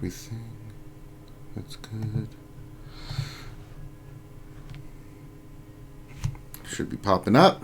everything. That's good. Should be popping up.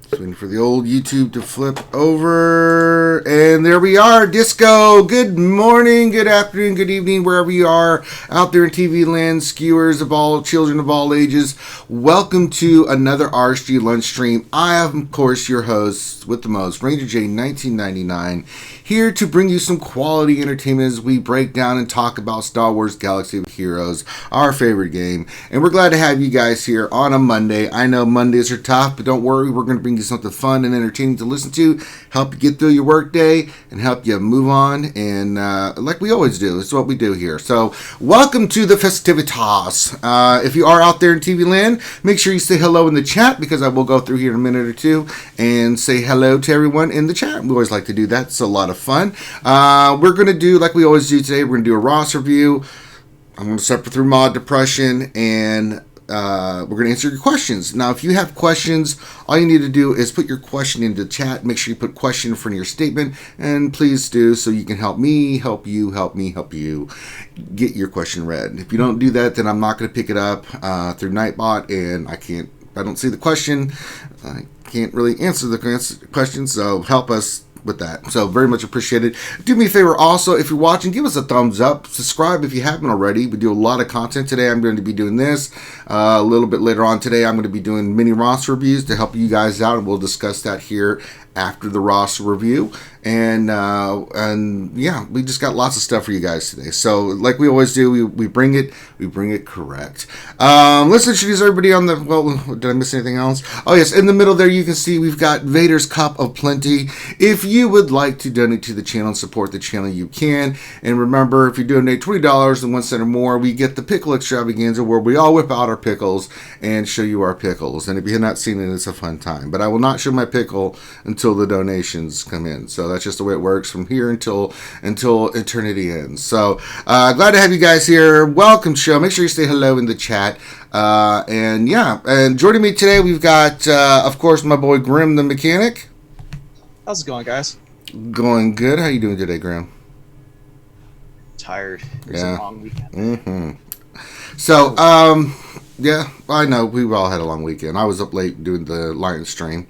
Just waiting for the old YouTube to flip over. And there we are, Disco. Good morning, good afternoon, good evening, wherever you are out there in TV land, skewers of all, children of all ages. Welcome to another RSG lunch stream. I am, of course, your host with the most, Ranger J 1999, here to bring you some quality entertainment as we break down and talk about Star Wars Galaxy of Heroes, our favorite game. And we're glad to have you guys here on a Monday. I know Mondays are tough, but don't worry, we're going to bring you something fun and entertaining to listen to, help you get through your work day, and help you move on. And like we always do, it's what we do here. So welcome to the festivitas. If you are out there in TV land, make sure you say hello in the chat, because I will go through here in a minute or two and say hello to everyone in the chat. We always like to do that. It's a lot of fun. We're going to do, like we always do today, we're going to do a Ross review. I'm going to suffer through mod depression, and we're going to answer your questions. Now, if you have questions, all you need to do is put your question into the chat. Make sure you put question in front of your statement, and please do, so you can help me, help you, help me, help you get your question read. If you don't do that, then I'm not going to pick it up through Nightbot, and I don't see the question. I can't really answer the question, so help us with that. So very much appreciated. Do me a favor also, if you're watching, give us a thumbs up, subscribe if you haven't already. We do a lot of content today. I'm going to be doing this a little bit later on today. I'm going to be doing mini Ross reviews to help you guys out, and we'll discuss that here after the Ross review. And yeah, we just got lots of stuff for you guys today. So like we always do, we bring it correct. Let's introduce everybody on the, well, did I miss anything else? Oh yes, in the middle there you can see we've got Vader's Cup of Plenty. If you would like to donate to the channel and support the channel, you can. And remember, if you donate $20 and 1 cent or more, we get the pickle extravaganza, where we all whip out our pickles and show you our pickles. And if you have not seen it, it's a fun time. But I will not show my pickle until the donations come in. So that's just the way it works from here until eternity ends. So glad to have you guys here. Welcome, show. Make sure you say hello in the chat. And yeah, and joining me today, we've got, of course, my boy Grim the Mechanic. How's it going, guys? Going good. How you doing today, Graham? Tired. It was a long weekend. Mm-hmm. So, yeah, I know we've all had a long weekend. I was up late doing the Lion stream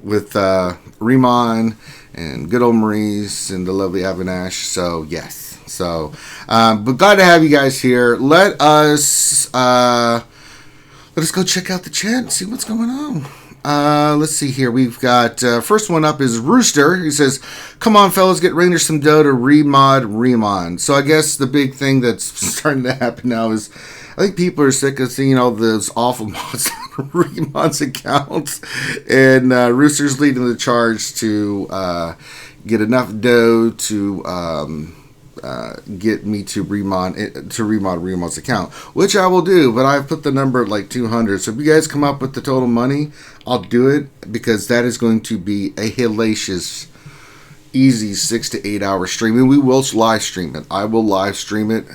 with Remon and good old Maurice and the lovely Avinash. So, yes. So, but glad to have you guys here. Let us go check out the chat and see what's going on. Let's see here. We've got, first one up is Rooster. He says, come on, fellas, get Ranger some dough to remod Remon. So I guess the big thing that's starting to happen now is, I think people are sick of seeing all those awful mods on Remon's accounts. And Rooster's leading the charge to get enough dough to get me to remod Remon's account, which I will do, but I've put the number at like 200. So if you guys come up with the total money, I'll do it, because that is going to be a hellacious, easy 6 to 8 hour stream, and we will live stream it. I will live stream it.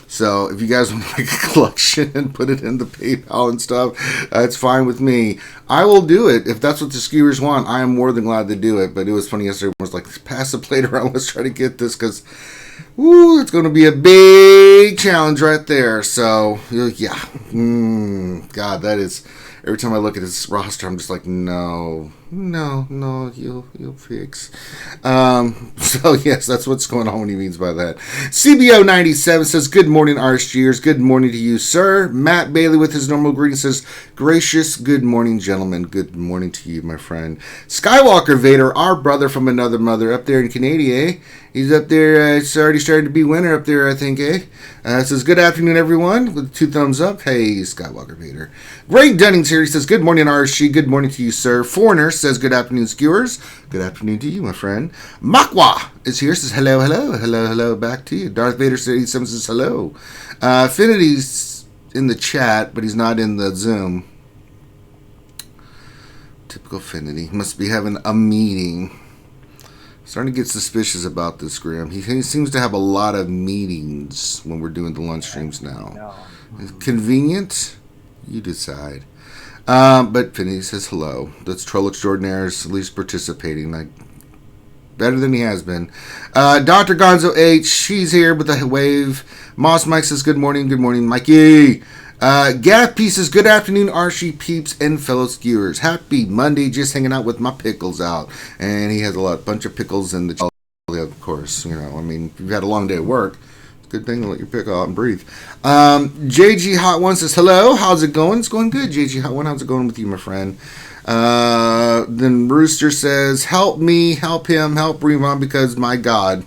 So if you guys want to make a collection and put it in the PayPal and stuff, it's fine with me. I will do it. If that's what the skewers want, I am more than glad to do it. But it was funny yesterday. Everyone was like, pass the plate around. Let's try to get this, because, it's going to be a big challenge right there. So, yeah. God, that is... Every time I look at this roster, I'm just like, no, you'll fix. So, yes, that's what's going on when he means by that. CBO97 says, good morning, RSGers. Good morning to you, sir. Matt Bailey with his normal greeting says, gracious good morning, gentlemen. Good morning to you, my friend. Skywalker Vader, our brother from another mother up there in Canada, eh? He's up there, it's already starting to be winter up there, I think, eh? Says, good afternoon, everyone, with 2 thumbs up. Hey, Skywalker Vader. Greg Dunning's here. He says, good morning, RSG. Good morning to you, sir. Foreigner says, good afternoon, skewers. Good afternoon to you, my friend. Makwa is here. Says, hello back to you. Darth Vader 87 says, hello. Affinity's in the chat, but he's not in the Zoom. Typical Affinity. Must be having a meeting. Starting to get suspicious about this, Graham. He seems to have a lot of meetings when we're doing the lunch streams now. Convenient? You decide. But Finny says hello. That's Troll Extraordinaire's at least participating. Better than he has been. Dr. Gonzo H, she's here with a wave. Moss Mike says, good morning, Mikey. Gaff P says, good afternoon, RSG peeps and fellow skewers. Happy Monday, just hanging out with my pickles out. And he has a bunch of pickles in the of course. You know, I mean, if you've had a long day at work, it's a good thing to let your pickle out and breathe. JG Hot One says, hello, how's it going? It's going good, JG Hot One. How's it going with you, my friend? Then Rooster says, help me, help him, help Revon, because my God.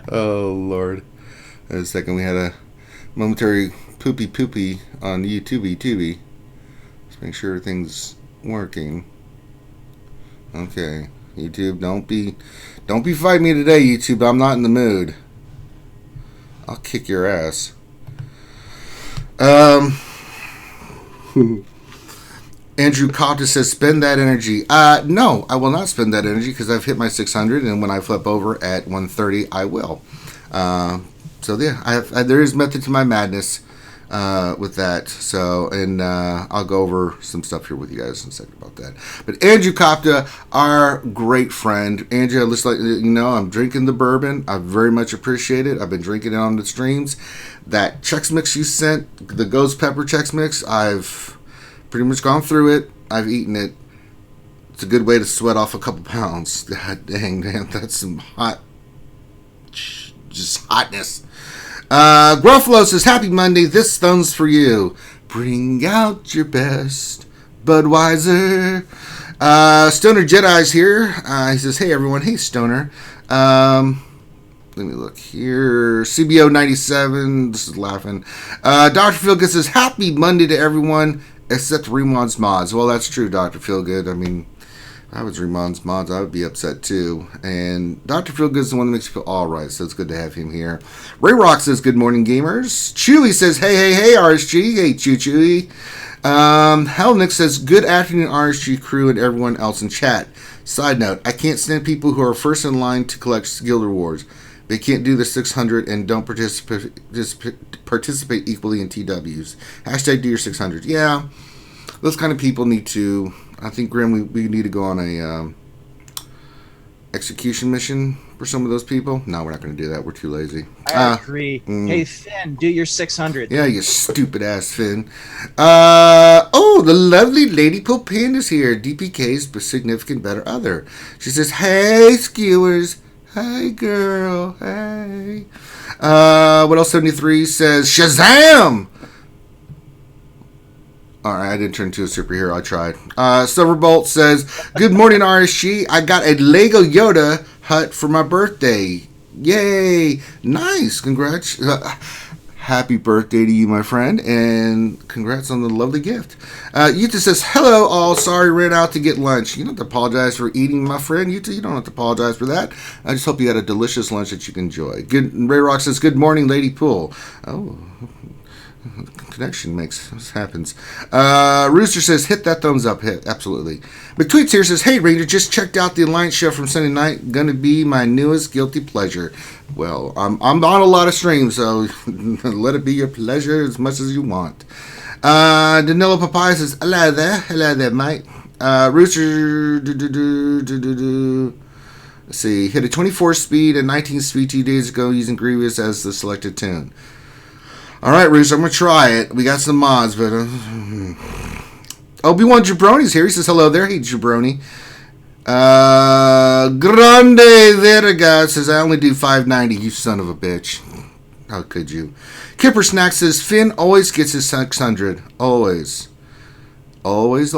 Oh, Lord. In a second, we had a momentary poopy on YouTube. Let's make sure everything's working. Okay. YouTube, don't be fighting me today, YouTube. I'm not in the mood. I'll kick your ass. Andrew Copta says, spend that energy. No, I will not spend that energy because I've hit my 600, and when I flip over at 130, I will. So yeah, there is method to my madness with that. So, and I'll go over some stuff here with you guys in a second about that. But Andrew Copta, our great friend. Andrew, looks like, you know, I'm drinking the bourbon. I very much appreciate it. I've been drinking it on the streams. That Chex Mix you sent, the Ghost Pepper Chex Mix, I've pretty much gone through it. I've eaten it. It's a good way to sweat off a couple pounds. God dang, man, that's some hot, just hotness. Gruffalo says, happy Monday, this thumb's for you. Bring out your best Budweiser. Stoner Jedi's here. He says, hey everyone. Hey Stoner. Let me look here. CBO 97. This is laughing. Dr. Feelgood says, happy Monday to everyone except Remon's mods. Well, that's true, Dr. Feelgood. I mean, if I was Remon's mods, I would be upset too. And Dr. Feelgood is the one that makes you feel alright, so it's good to have him here. Ray Rock says, good morning, gamers. Chewy says, hey, RSG. Hey, Chewy. Hellnick says, good afternoon, RSG crew and everyone else in chat. Side note, I can't stand people who are first in line to collect guild rewards. They can't do the 600 and don't participate equally in TWs. Hashtag do your 600. Yeah, those kind of people need to... I think, Grim, we need to go on a execution mission for some of those people. No, we're not going to do that. We're too lazy. I agree. Hey, Finn, do your 600. Yeah, you stupid ass Finn. Oh, the lovely Lady Popin is here. DPK's significant better other. She says, hey, skewers. Hey, girl. Hey. What else? 73 says, Shazam! Alright, I didn't turn into a superhero. I tried. Silverbolt says, good morning, RSG. I got a Lego Yoda hut for my birthday. Yay. Nice. Congrats. Happy birthday to you, my friend. And congrats on the lovely gift. Yuta says, hello, all. Sorry, ran out to get lunch. You don't have to apologize for eating, my friend. Yuta, you don't have to apologize for that. I just hope you had a delicious lunch that you can enjoy. Ray Rock says, good morning, Lady Pool. Oh, connection happens. Rooster says, hit that thumbs up. Hit, absolutely. McTweets here says, hey Ranger, just checked out the Alliance show from Sunday night. Gonna be my newest guilty pleasure. Well, I'm on a lot of streams, so let it be your pleasure as much as you want. Danilo Papaya says, hello there, mate. Rooster, let's see, hit a 24 speed and 19 speed 2 days ago using Grievous as the selected tune. Alright, Rooster, I'm going to try it. We got some mods, but... Obi-Wan Jabroni's here. He says, hello there. Hey, Jabroni. Grande Verga says, I only do 590, you son of a bitch. How could you? Kipper Snack says, Finn always gets his 600. Always. Always,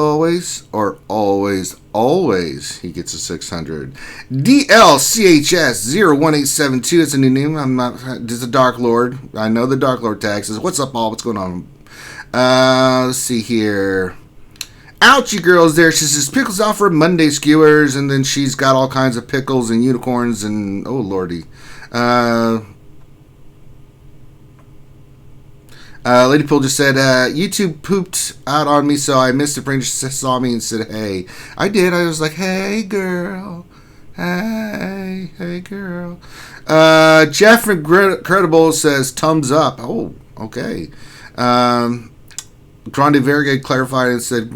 or always he gets a 600. DLCHS01872 is a new name. I'm not. This is a Dark Lord. I know the Dark Lord tag says, what's up, all? What's going on? Let's see here. Ouchie girl's there. She says, pickles out for Monday skewers, and then she's got all kinds of pickles and unicorns and oh lordy. Lady Pool just said, YouTube pooped out on me, so I missed it. Ranger saw me and said, hey. I did. I was like, hey, girl. Hey girl. Jeff Incredible says, thumbs up. Oh, okay. Grande Verga clarified and said,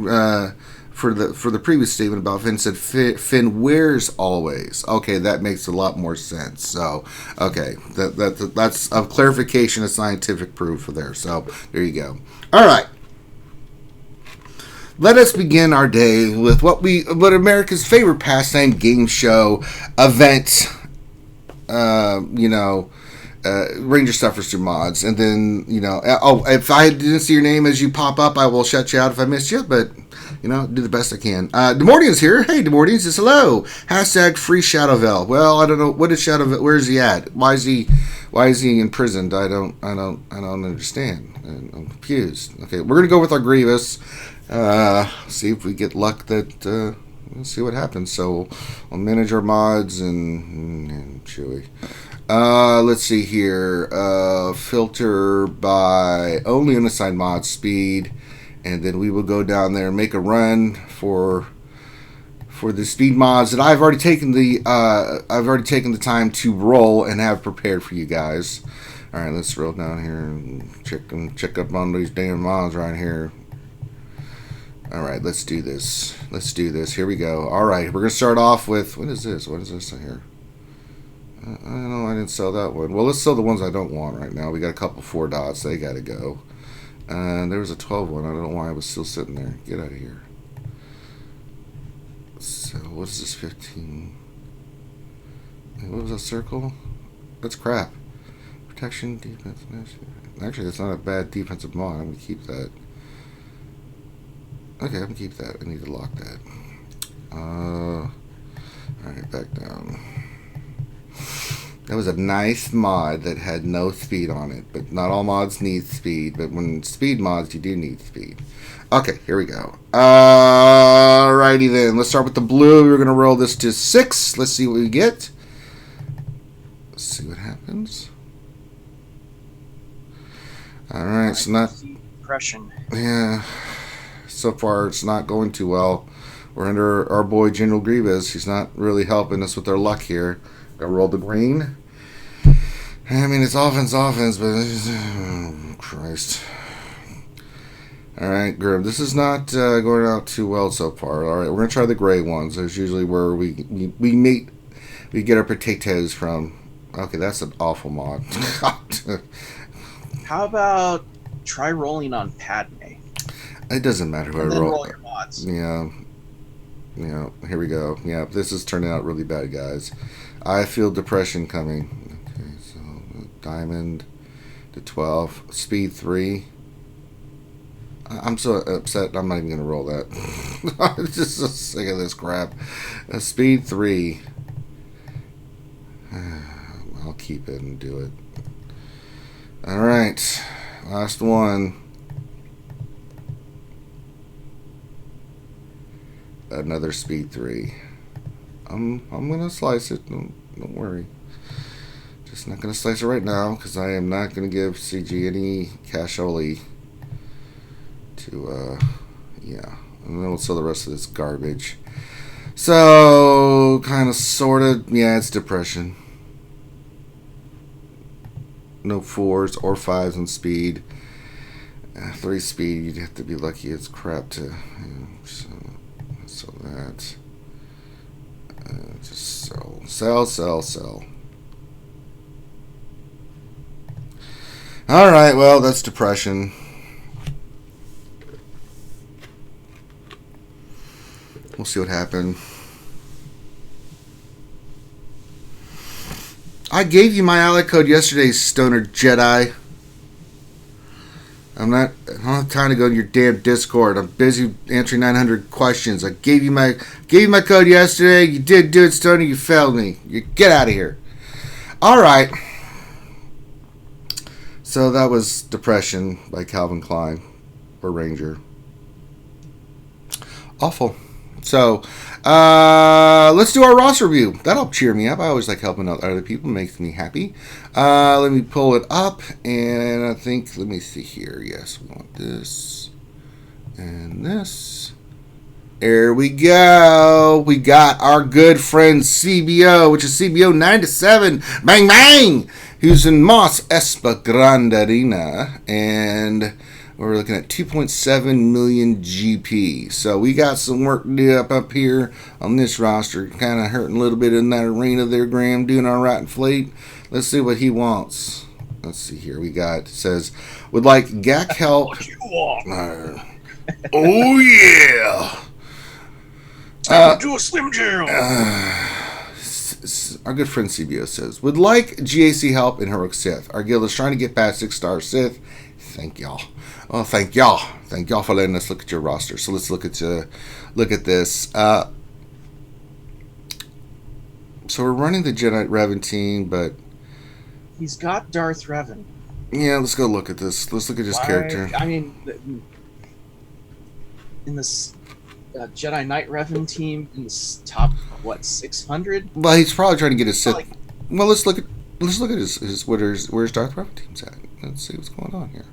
for the previous statement about Finn said Finn wears always. Okay, that makes a lot more sense. So, okay, that's a clarification of scientific proof there. So, there you go. All right. Let us begin our day with what America's favorite pastime, game show, event, Ranger Suffers Through Mods. And then, if I didn't see your name as you pop up, I will shut you out if I missed you, but, do the best I can. Demordian's here. Hey, Demordian says hello. Hashtag free Shadowvel. Well, I don't know. What is Shadowvel? Where is he at? Why is he imprisoned? I don't understand. I'm confused. Okay, we're going to go with our Grievous. See if we get luck that, we'll see what happens. So, we'll manage our mods and Chewy. Let's see here. Filter by only unassigned mod speed, and then we will go down there and make a run for the speed mods that I've already taken the time to roll and have prepared for you guys. All right, let's roll down here and check up on these damn mods right here. All right, let's do this. Here we go. All right, we're gonna start off with what is this? What is this here? I don't know. I didn't sell that one. Well, let's sell the ones I don't want right now. We got a couple 4 dots. They got to go. There was a 12 one. I don't know why I was still sitting there. Get out of here. So, what is this 15? What was that circle? That's crap. Protection, defense. Actually, that's not a bad defensive mod. I'm going to keep that. Okay, I'm going to keep that. I need to lock that. Alright, back down. That was a nice mod that had no speed on it, but not all mods need speed, but when speed mods, you do need speed. Okay, here we go. Alrighty then, let's start with the blue. We're going to roll this to 6. Let's see what we get. Let's see what happens. Alright, it's not... Depression. Yeah, so far it's not going too well. We're under our boy General Grievous. He's not really helping us with our luck here. I rolled the green. I mean, it's offense, but... Oh, Christ. Alright, Grim. This is not going out too well so far. Alright, we're going to try the gray ones. That's usually where we get our potatoes from. Okay, that's an awful mod. How about try rolling on Padme? It doesn't matter who and I then roll. roll your mods. Yeah, here we go. Yeah, this is turning out really bad, guys. I feel depression coming. Okay, so diamond to 12, speed 3. I'm so upset. I'm not even gonna roll that. I'm just so sick of this crap. Speed 3. I'll keep it and do it. All right, last one. Another speed 3. I'm gonna slice it. Don't worry. Just not gonna slice it right now because I am not gonna give CG any casholy to yeah. And then we'll sell the rest of this garbage. So kind of sorta, yeah, it's depression. No 4s or 5s in speed. 3 speed, you'd have to be lucky as crap to. So that. Just sell. Alright, well, that's depression. We'll see what happens. I gave you my ally code yesterday, Stoner Jedi. I don't have time to go to your damn Discord. I'm busy answering 900 questions. I gave you my code yesterday. You did do it, Stoner. You failed me. You get out of here. All right. So that was Depression by Calvin Klein or Ranger. Awful. So let's do our roster review. That'll cheer me up. I always like helping out other people. It makes me happy. Let me pull it up, and I think, let me see here. Yes, we want this and this. There we go. We got our good friend CBO, which is CBO 97. Bang, bang! Who's in Moss Espa Grande Arena. And We're looking at 2.7 million GP. So we got some work to do up here on this roster. Kind of hurting a little bit in that arena there, Graham. Doing all right in Fleet. Let's see what he wants. Let's see here. We got, it says, would like GAC help. What you want? Oh, yeah. Do a Slim Jim. Our good friend CBO says, would like GAC help in Heroic Sith. Our guild is trying to get past 6-star Sith. Thank y'all. Oh, thank y'all. Thank y'all for letting us look at your roster. So let's look at this. So we're running the Jedi Revan team, but He's got Darth Revan. yeah, let's go look at this. Let's look at his character. I mean, in this Jedi Knight Revan team, in this top 600. Well, he's probably trying to get his Sith. Well, let's look at his where's Darth Revan team's at. Let's see what's going on here.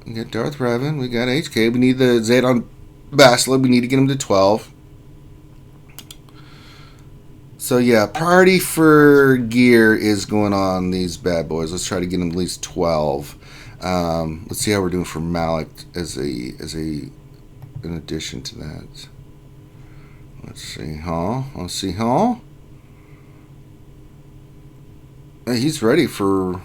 We got Darth Revan. We got HK. We need the Zayton Bastila. We need to get him to 12. So yeah, priority for gear is going on these bad boys. Let's try to get him at least 12. Let's see how we're doing for Malik as in addition to that. Let's see, He's ready for.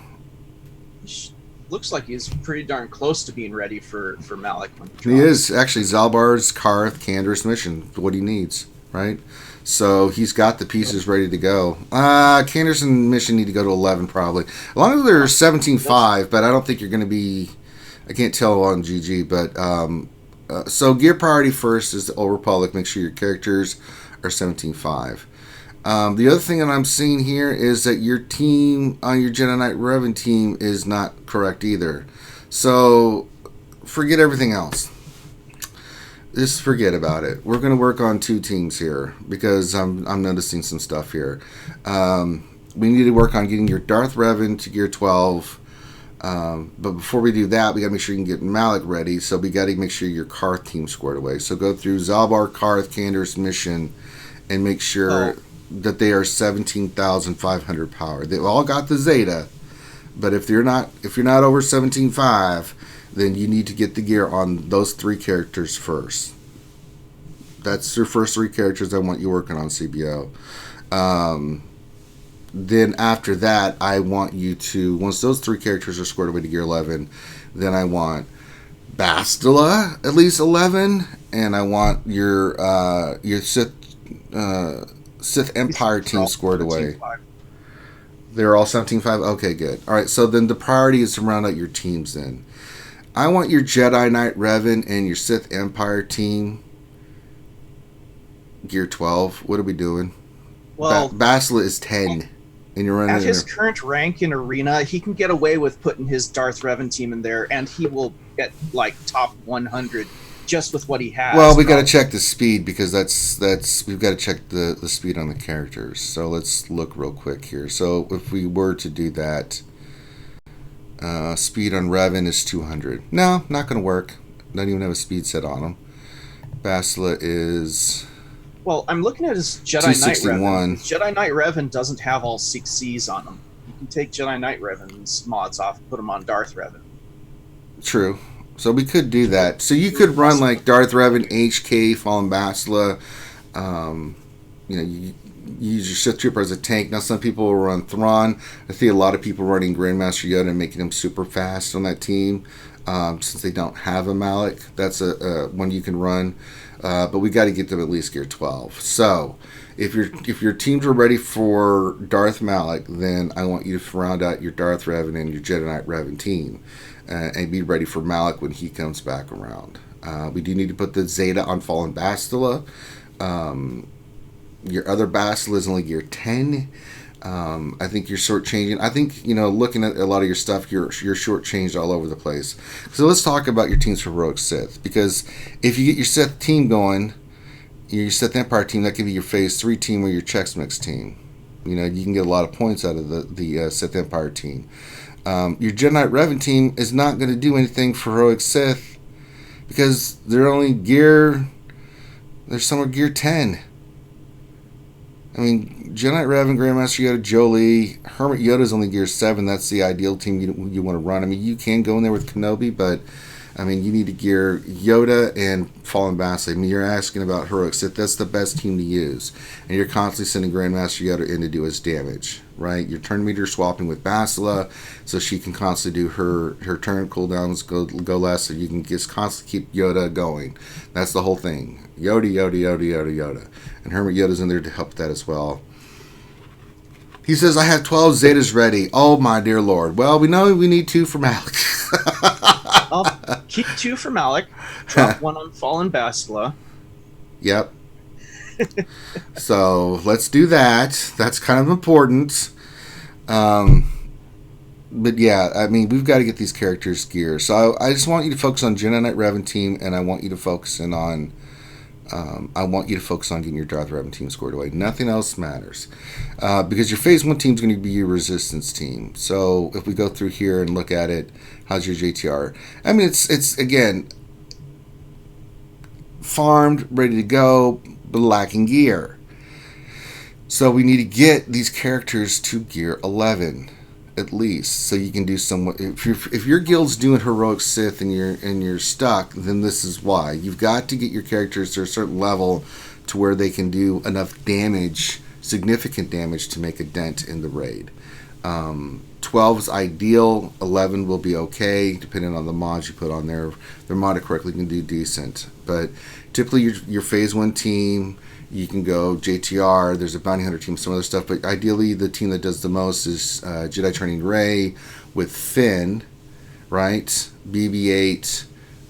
Looks like he's pretty darn close to being ready for Malik. He is actually Zalbar's, Karth, Cander's mission. What he needs, right? So he's got the pieces ready to go. Cander's mission need to go to 11 probably. As long as they're 17.5, but I don't think you're going to be. I can't tell on GG, but so gear priority first is the Old Republic. Make sure your characters are 17.5. The other thing that I'm seeing here is that your team on your Jedi Knight Revan team is not correct either. So forget everything else. Just forget about it. We're going to work on 2 teams here because I'm noticing some stuff here. We need to work on getting your Darth Revan to gear 12. But before we do that, we got to make sure you can get Malik ready. So we got to make sure your Karth team squared away. So go through Zalbar, Karth, Cander's mission and make sure that they are 17,500 power. They've all got the Zeta, but if you're not over 17.5, then you need to get the gear on those 3 characters first. That's your first 3 characters I want you working on, CBO. Then after that, I want you to, once those 3 characters are squared away to gear 11, then I want Bastila at least 11, and I want your Sith Empire team squared away. They're all 17.5? Okay, good. All right, so then the priority is to round out your teams then. I want your Jedi Knight Revan and your Sith Empire team gear 12. What are we doing? Well, Bastila is 10. And you're running at his current rank in Arena, he can get away with putting his Darth Revan team in there, and he will get like top 100 just with what he has. Well, we got to check the speed because that's we've got to check the speed on the characters. So let's look real quick here. So if we were to do that, speed on Revan is 200. No, not going to work. Don't even have a speed set on him. Bastila is. Well, I'm looking at his Jedi Knight Revan. Jedi Knight Revan doesn't have all 6 Cs on him. You can take Jedi Knight Revan's mods off and put them on Darth Revan. True. So we could do that. So you could run like Darth Revan, HK, Fallen Bastila. You use your Sith Trooper as a tank. Now some people will run Thrawn. I see a lot of people running Grandmaster Yoda and making him super fast on that team. Since they don't have a Malik, that's a one you can run. But we got to get them at least gear 12. So if your teams are ready for Darth Malik, then I want you to round out your Darth Revan and your Jedi Knight Revan team. And be ready for Malik when he comes back around. We do need to put the Zeta on Fallen Bastila. Your other Bastila is only gear 10. I think you're shortchanging. I think, looking at a lot of your stuff, you're shortchanged all over the place. So let's talk about your teams for Heroic Sith. Because if you get your Sith team going, your Sith Empire team, that could be your Phase 3 team or your Chex Mix team. You can get a lot of points out of the Sith Empire team. Your Jedi Knight Revan team is not going to do anything for Heroic Sith because they're only they're somewhere gear 10. I mean, Jedi Knight Revan, Grandmaster Yoda, Jolie, Hermit Yoda's only gear 7. That's the ideal team you want to run. I mean, you can go in there with Kenobi, but I mean, you need to gear Yoda and Fallen Bastila. I mean, you're asking about Heroic Sith. That's the best team to use. And you're constantly sending Grandmaster Yoda in to do his damage, right? Your turn meter swapping with Bastila so she can constantly do her turn cooldowns go less, so you can just constantly keep Yoda going. That's the whole thing. Yoda, Yoda, Yoda, Yoda, Yoda. And Hermit Yoda's in there to help with that as well. He says, I have 12 Zetas ready. Oh, my dear Lord. Well, we know we need 2 for Malik. I'll keep 2 for Malik. Drop 1 on Fallen Bastila. Yep. So let's do that. That's kind of important. But yeah, I mean, we've got to get these characters geared. So I just want you to focus on Jedi Knight Revan team, and I want you to focus in on. I want you to focus on getting your Darth Revan team scored away. Nothing else matters. Because your Phase 1 team is going to be your Resistance team. So if we go through here and look at it, how's your JTR? I mean, it's again, farmed, ready to go, but lacking gear. So we need to get these characters to gear 11. At least, so you can do some. If your guild's doing Heroic Sith and you're stuck, then this is why. You've got to get your characters to a certain level to where they can do enough damage, significant damage, to make a dent in the raid. 12 is ideal. 11 will be okay, depending on the mods you put on there. If they're modded correctly, you can do decent. But typically, your Phase 1 team, you can go JTR, there's a Bounty Hunter team, some other stuff, but ideally the team that does the most is Jedi Training Rey with Finn, right? BB-8,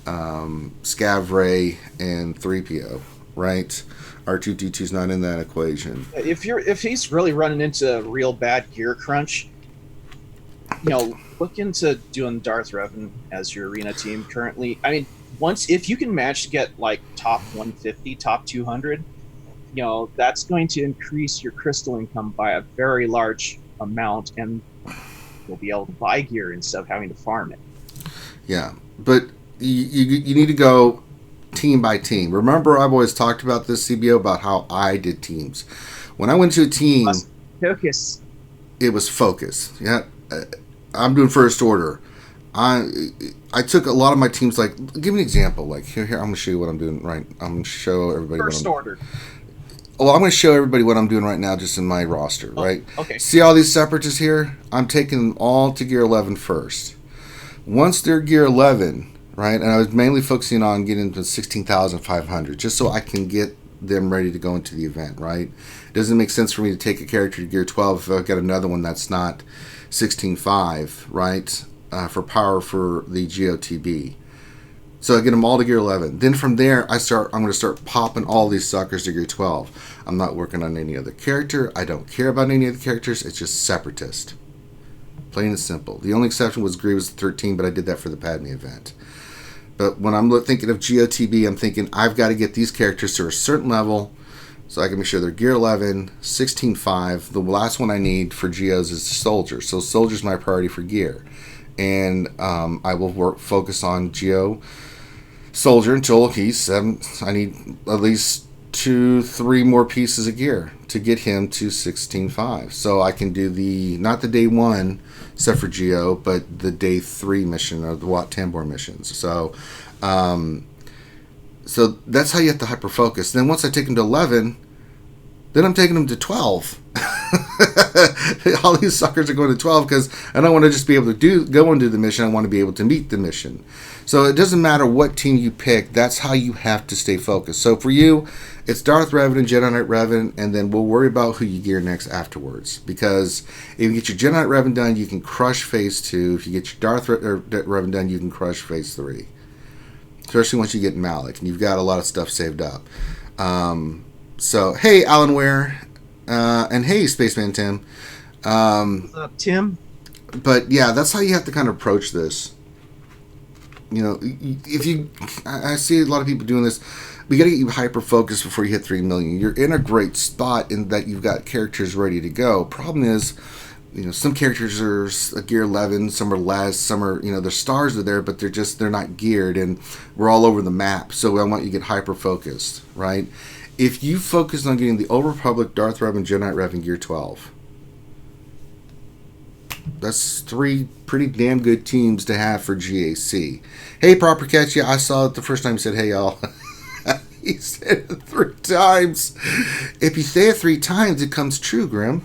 Scav Rey, and 3PO, right? R2-D2's not in that equation. If he's really running into a real bad gear crunch, look into doing Darth Revan as your arena team currently. I mean, if you can manage to get like top 150, top 200, that's going to increase your crystal income by a very large amount, and you'll be able to buy gear instead of having to farm it. Yeah, but you need to go team by team. Remember, I've always talked about this, CBO, about how I did teams. When I went to a team, focus. It was focus. Yeah, I'm doing First Order. I took a lot of my teams. Like, give me an example. Like here, I'm going to show you what I'm doing. Right, I'm going to show everybody. First Order. Well, I'm going to show everybody what I'm doing right now just in my roster, right? Okay. See all these separatists here? I'm taking them all to gear 11 first. Once they're gear 11, right, and I was mainly focusing on getting to 16,500 just so I can get them ready to go into the event, right? It doesn't make sense for me to take a character to gear 12 if I've got another one that's not 16.5, right, for power for the GOTB. So I get them all to gear 11. Then from there, I'm going to start popping all these suckers to gear 12. I'm not working on any other character. I don't care about any other characters. It's just Separatist. Plain and simple. The only exception was Grievous 13, but I did that for the Padme event. But when I'm thinking of GOTB, I'm thinking I've got to get these characters to a certain level so I can make sure they're gear 11, 16.5. The last one I need for Geos is Soldier. So Soldier's my priority for gear. And I will focus on Geo Soldier until he's 7. I need at least 2-3 more pieces of gear to get him to 16.5. So I can do not the day 1 except for Geo, but the day 3 mission or the Wat Tambor missions. So that's how you have to hyper focus. Then once I take him to 11, then I'm taking him to 12. All these suckers are going to 12 because I don't want to just be able to go and do the mission. I want to be able to meet the mission. So it doesn't matter what team you pick. That's how you have to stay focused. So for you, it's Darth Revan and Jedi Knight Revan, and then we'll worry about who you gear next afterwards. Because if you get your Jedi Knight Revan done, you can crush Phase 2. If you get your Darth Revan done, you can crush Phase 3. Especially once you get Malik, and you've got a lot of stuff saved up. So, hey, Alan Ware, and hey, Spaceman Tim. What's up, Tim? But yeah, that's how you have to kind of approach this. I see a lot of people doing this. We got to get you hyper focused before you hit 3 million. You're in a great spot in that you've got characters ready to go. Problem is, some characters are a gear 11, some are less, some are, their stars are there, but they're not geared, and we're all over the map. So I want you to get hyper focused, right? if you focus on getting the Old Republic, Darth Revan, Jedi Knight Revan Gear 12, that's 3 pretty damn good teams to have for GAC. Hey, Proper Catch, yeah, I saw it the first time he said, hey, y'all. He said it 3 times. If you say it 3 times, it comes true, Grim.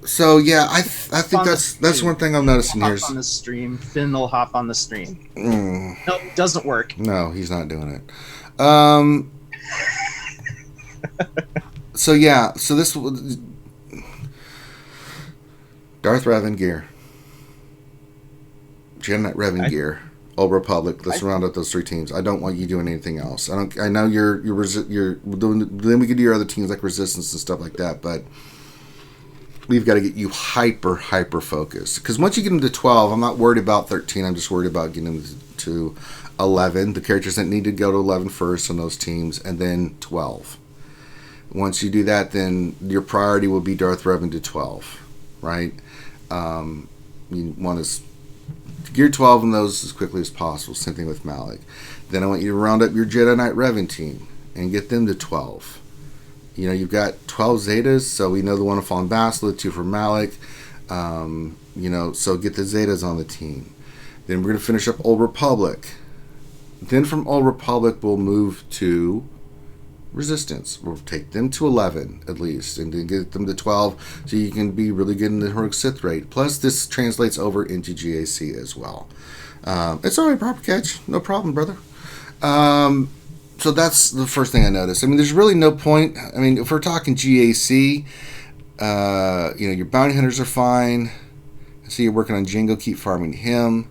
So yeah, I think that's one thing I'm noticing here. On the stream, Finn will hop on the stream. Nope, doesn't work. No, he's not doing it. So yeah, so this Darth Revan gear, Jedi Knight Revan gear, Old Republic. Let's round up those 3 teams. I don't want you doing anything else. I know you're doing. Then we could do your other teams like Resistance and stuff like that, but we've got to get you hyper focused. Because once you get them to 12, I'm not worried about 13. I'm just worried about getting them to 11. The characters that need to go to 11 first on those teams, and then 12. Once you do that, then your priority will be Darth Revan to 12, right? You want to gear 12 in those as quickly as possible. Same thing with Malik. Then I want you to round up your Jedi Knight Revan team and get them to 12. You know, you've got 12 Zetas, so we know the one of Fallen Bastila, 2 for Malik. You know, so get the Zetas on the team. Then we're going to finish up Old Republic. Then from Old Republic, we'll move to Resistance. We'll take them to 11 at least, and then get them to 12, so you can be really good in the Heroic Sith rate. Plus, this translates over into GAC as well. It's alright, Proper Catch. No problem, brother. So that's the first thing I noticed. I mean, there's really no point. I mean, if we're talking GAC, you know, your bounty hunters are fine. I see you're working on Django. Keep farming him.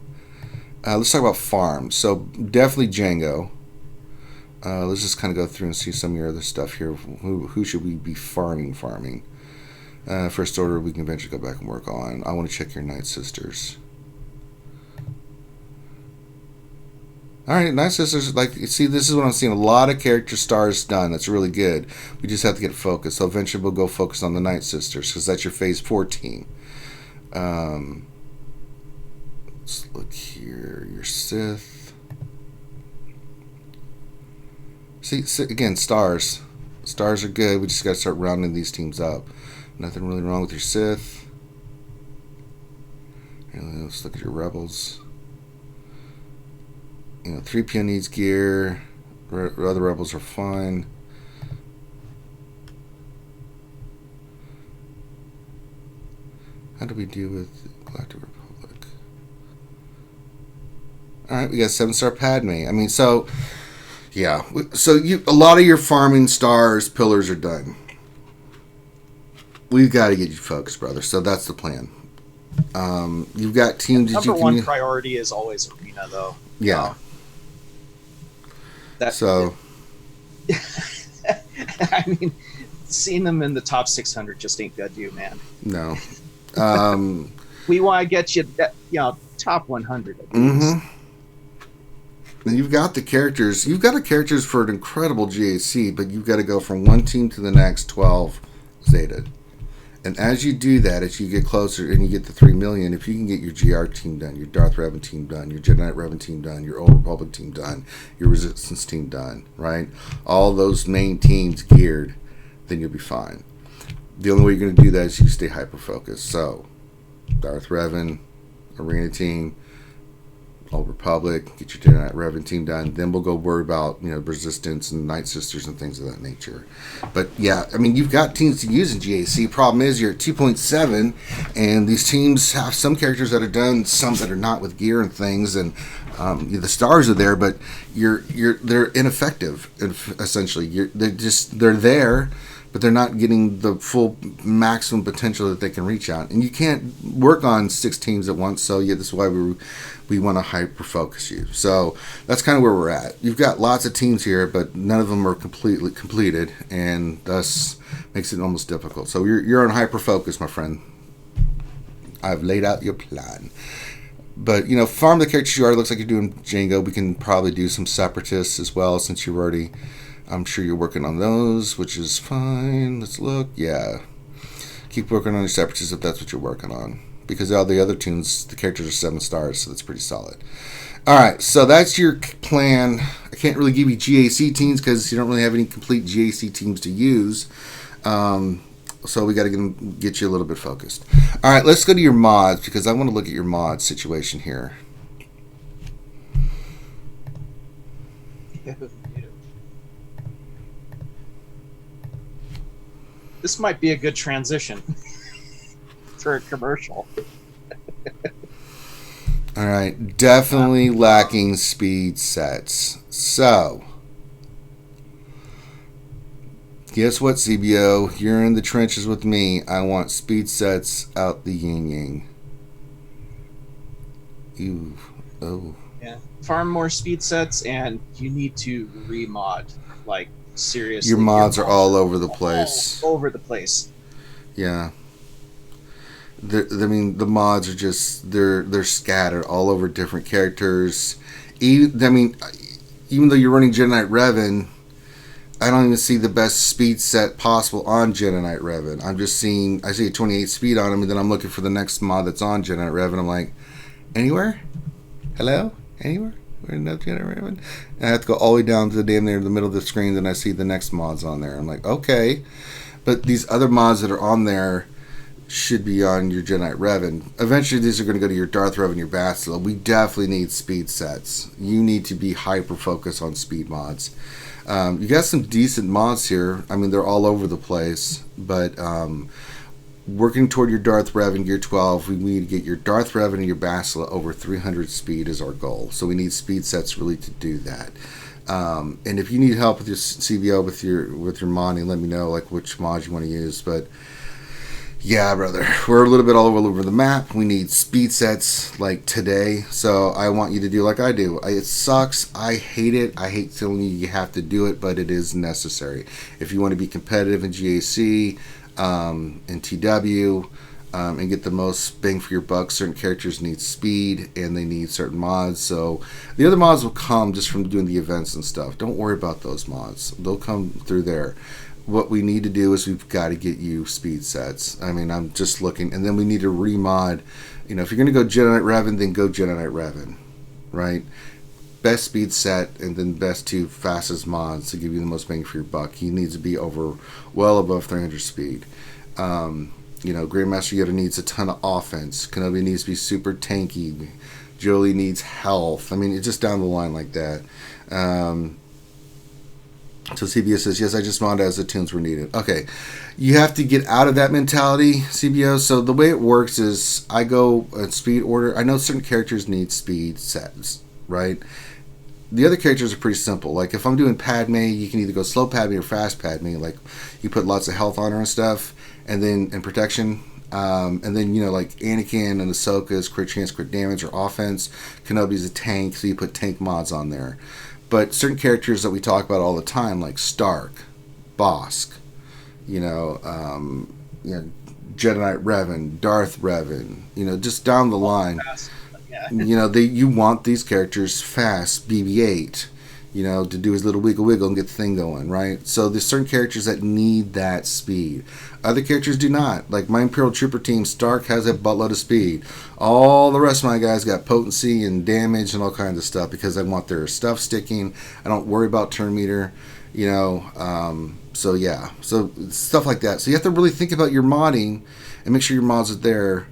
Let's talk about farms. So definitely Django. Let's just kind of go through and see some of your other stuff here. Who should we be farming? First Order, we can eventually go back and work on. I want to check your Night Sisters. Alright, Night Sisters, like, you see, this is what I'm seeing. A lot of character stars done. That's really good. We just have to get focused. So eventually we'll go focus on the Night Sisters, because that's your Phase 4 team. Let's look here. Your Sith. See, again, stars. Stars are good. We just got to start rounding these teams up. Nothing really wrong with your Sith. Let's look at your Rebels. You know, 3PO needs gear. Other Rebels are fine. How do we do with Galactic Republic? Alright, we got 7-star Padme. I mean, so, yeah. So, a lot of your farming stars, pillars are done. We've got to get you focused, brother. So, that's the plan. You've got teams that you can... Number one priority is always Arena, though. Yeah. I mean, seeing them in the top 600 just ain't gonna do, man. No. We want to get you, top 100 at least. And you've got the characters. You've got the characters for an incredible GAC, but you've got to go from one team to the next 12 Zeta. And as you do that, as you get closer and you get to 3 million, if you can get your GR team done, your Darth Revan team done, your Jedi Knight Revan team done, your Old Republic team done, your Resistance team done, right? All those main teams geared, then you'll be fine. The only way you're going to do that is you stay hyper-focused. So, Darth Revan, Arena team, Old Republic, get your Jedi Knight Revan team done. Then we'll go worry about, Resistance and Night Sisters and things of that nature. But yeah, I mean, you've got teams to use in GAC. Problem is, you're at 2.7, and these teams have some characters that are done, some that are not with gear and things, and the stars are there, but they're ineffective. Essentially, they're there, but they're not getting the full maximum potential that they can reach out. And you can't work on 6 teams at once, so yeah, this is why we want to hyper-focus you. So that's kind of where we're at. You've got lots of teams here, but none of them are completely completed, and thus makes it almost difficult. So you're on hyper-focus, my friend. I've laid out your plan. But, farm the characters you are. It looks like you're doing Django. We can probably do some Separatists as well, since you've already... I'm sure you're working on those, which is fine. Let's look. Yeah. Keep working on your Separatists if that's what you're working on. Because all the other tunes, the characters are 7 stars, so that's pretty solid. All right, so that's your plan. I can't really give you GAC teams because you don't really have any complete GAC teams to use. So we got to get you a little bit focused. All right, let's go to your mods because I want to look at your mod situation here. This might be a good transition for a commercial. All right, definitely lacking speed sets. So, guess what, CBO? You're in the trenches with me. I want speed sets out the yin yang. Ew. Oh. Yeah. Farm more speed sets, and you need to remod. Like, seriously. Your mods are all over the place. All over the place. Yeah. I mean, the mods are just they're scattered all over different characters. Even though you're running Jedi Knight Revan, I don't even see the best speed set possible on Jedi Knight Revan. I see a 28 speed on him, and then I'm looking for the next mod that's on Jedi Knight Revan. I'm like, anywhere? Hello? Anywhere? We're not Jedi Knight Revan? And I have to go all the way down to the damn near the middle of the screen, then I see the next mods on there. I'm like, okay. But these other mods that are on there should be on your Jedi Knight Revan. Eventually, these are going to go to your Darth Revan, your Bastila. We definitely need speed sets. You need to be hyper-focused on speed mods. You got some decent mods here. I mean, they're all over the place. But working toward your Darth Revan Gear 12, we need to get your Darth Revan and your Bastila over 300 speed is our goal. So we need speed sets really to do that. And if you need help with your CBO with your modding, let me know like which mods you want to use. But yeah, brother, we're a little bit all over the map. We need speed sets like today. So I want you to do like I do. It sucks. I hate it. I hate telling you have to do it, but it is necessary. If you want to be competitive in GAC, in TW, and get the most bang for your buck, certain characters need speed and they need certain mods. So the other mods will come just from doing the events and stuff. Don't worry about those mods. They'll come through there. What we need to do is we've got to get you speed sets. I mean, I'm just looking, and then we need to remod. You know, if you're going to go Jedi Knight Revan, then go Jedi Knight Revan, right? Best speed set, and then best two fastest mods to give you the most bang for your buck. He needs to be well above 300 speed. Grandmaster Yoda needs a ton of offense. Kenobi needs to be super tanky. Jolie needs health. I mean, it's just down the line like that. So CBO says, yes, I just modded as the tunes were needed. Okay. You have to get out of that mentality, CBO. So the way it works is I go in speed order. I know certain characters need speed sets, right? The other characters are pretty simple. Like if I'm doing Padme, you can either go slow Padme or fast Padme. Like you put lots of health on her and stuff, and then and protection. And then like Anakin and Ahsoka is crit chance, crit damage, or offense. Kenobi's a tank, so you put tank mods on there. But certain characters that we talk about all the time, like Stark, Bosk, Jedi Knight Revan, Darth Revan, just down the line. Yeah. You want these characters fast, BB-8, to do his little wiggle and get the thing going, right? So there's certain characters that need that speed. Other characters do not. Like my Imperial Trooper team, Stark has a buttload of speed. All the rest of my guys got potency and damage and all kinds of stuff because I want their stuff sticking. I don't worry about turn meter, so yeah. So stuff like that. So you have to really think about your modding and make sure your mods are there.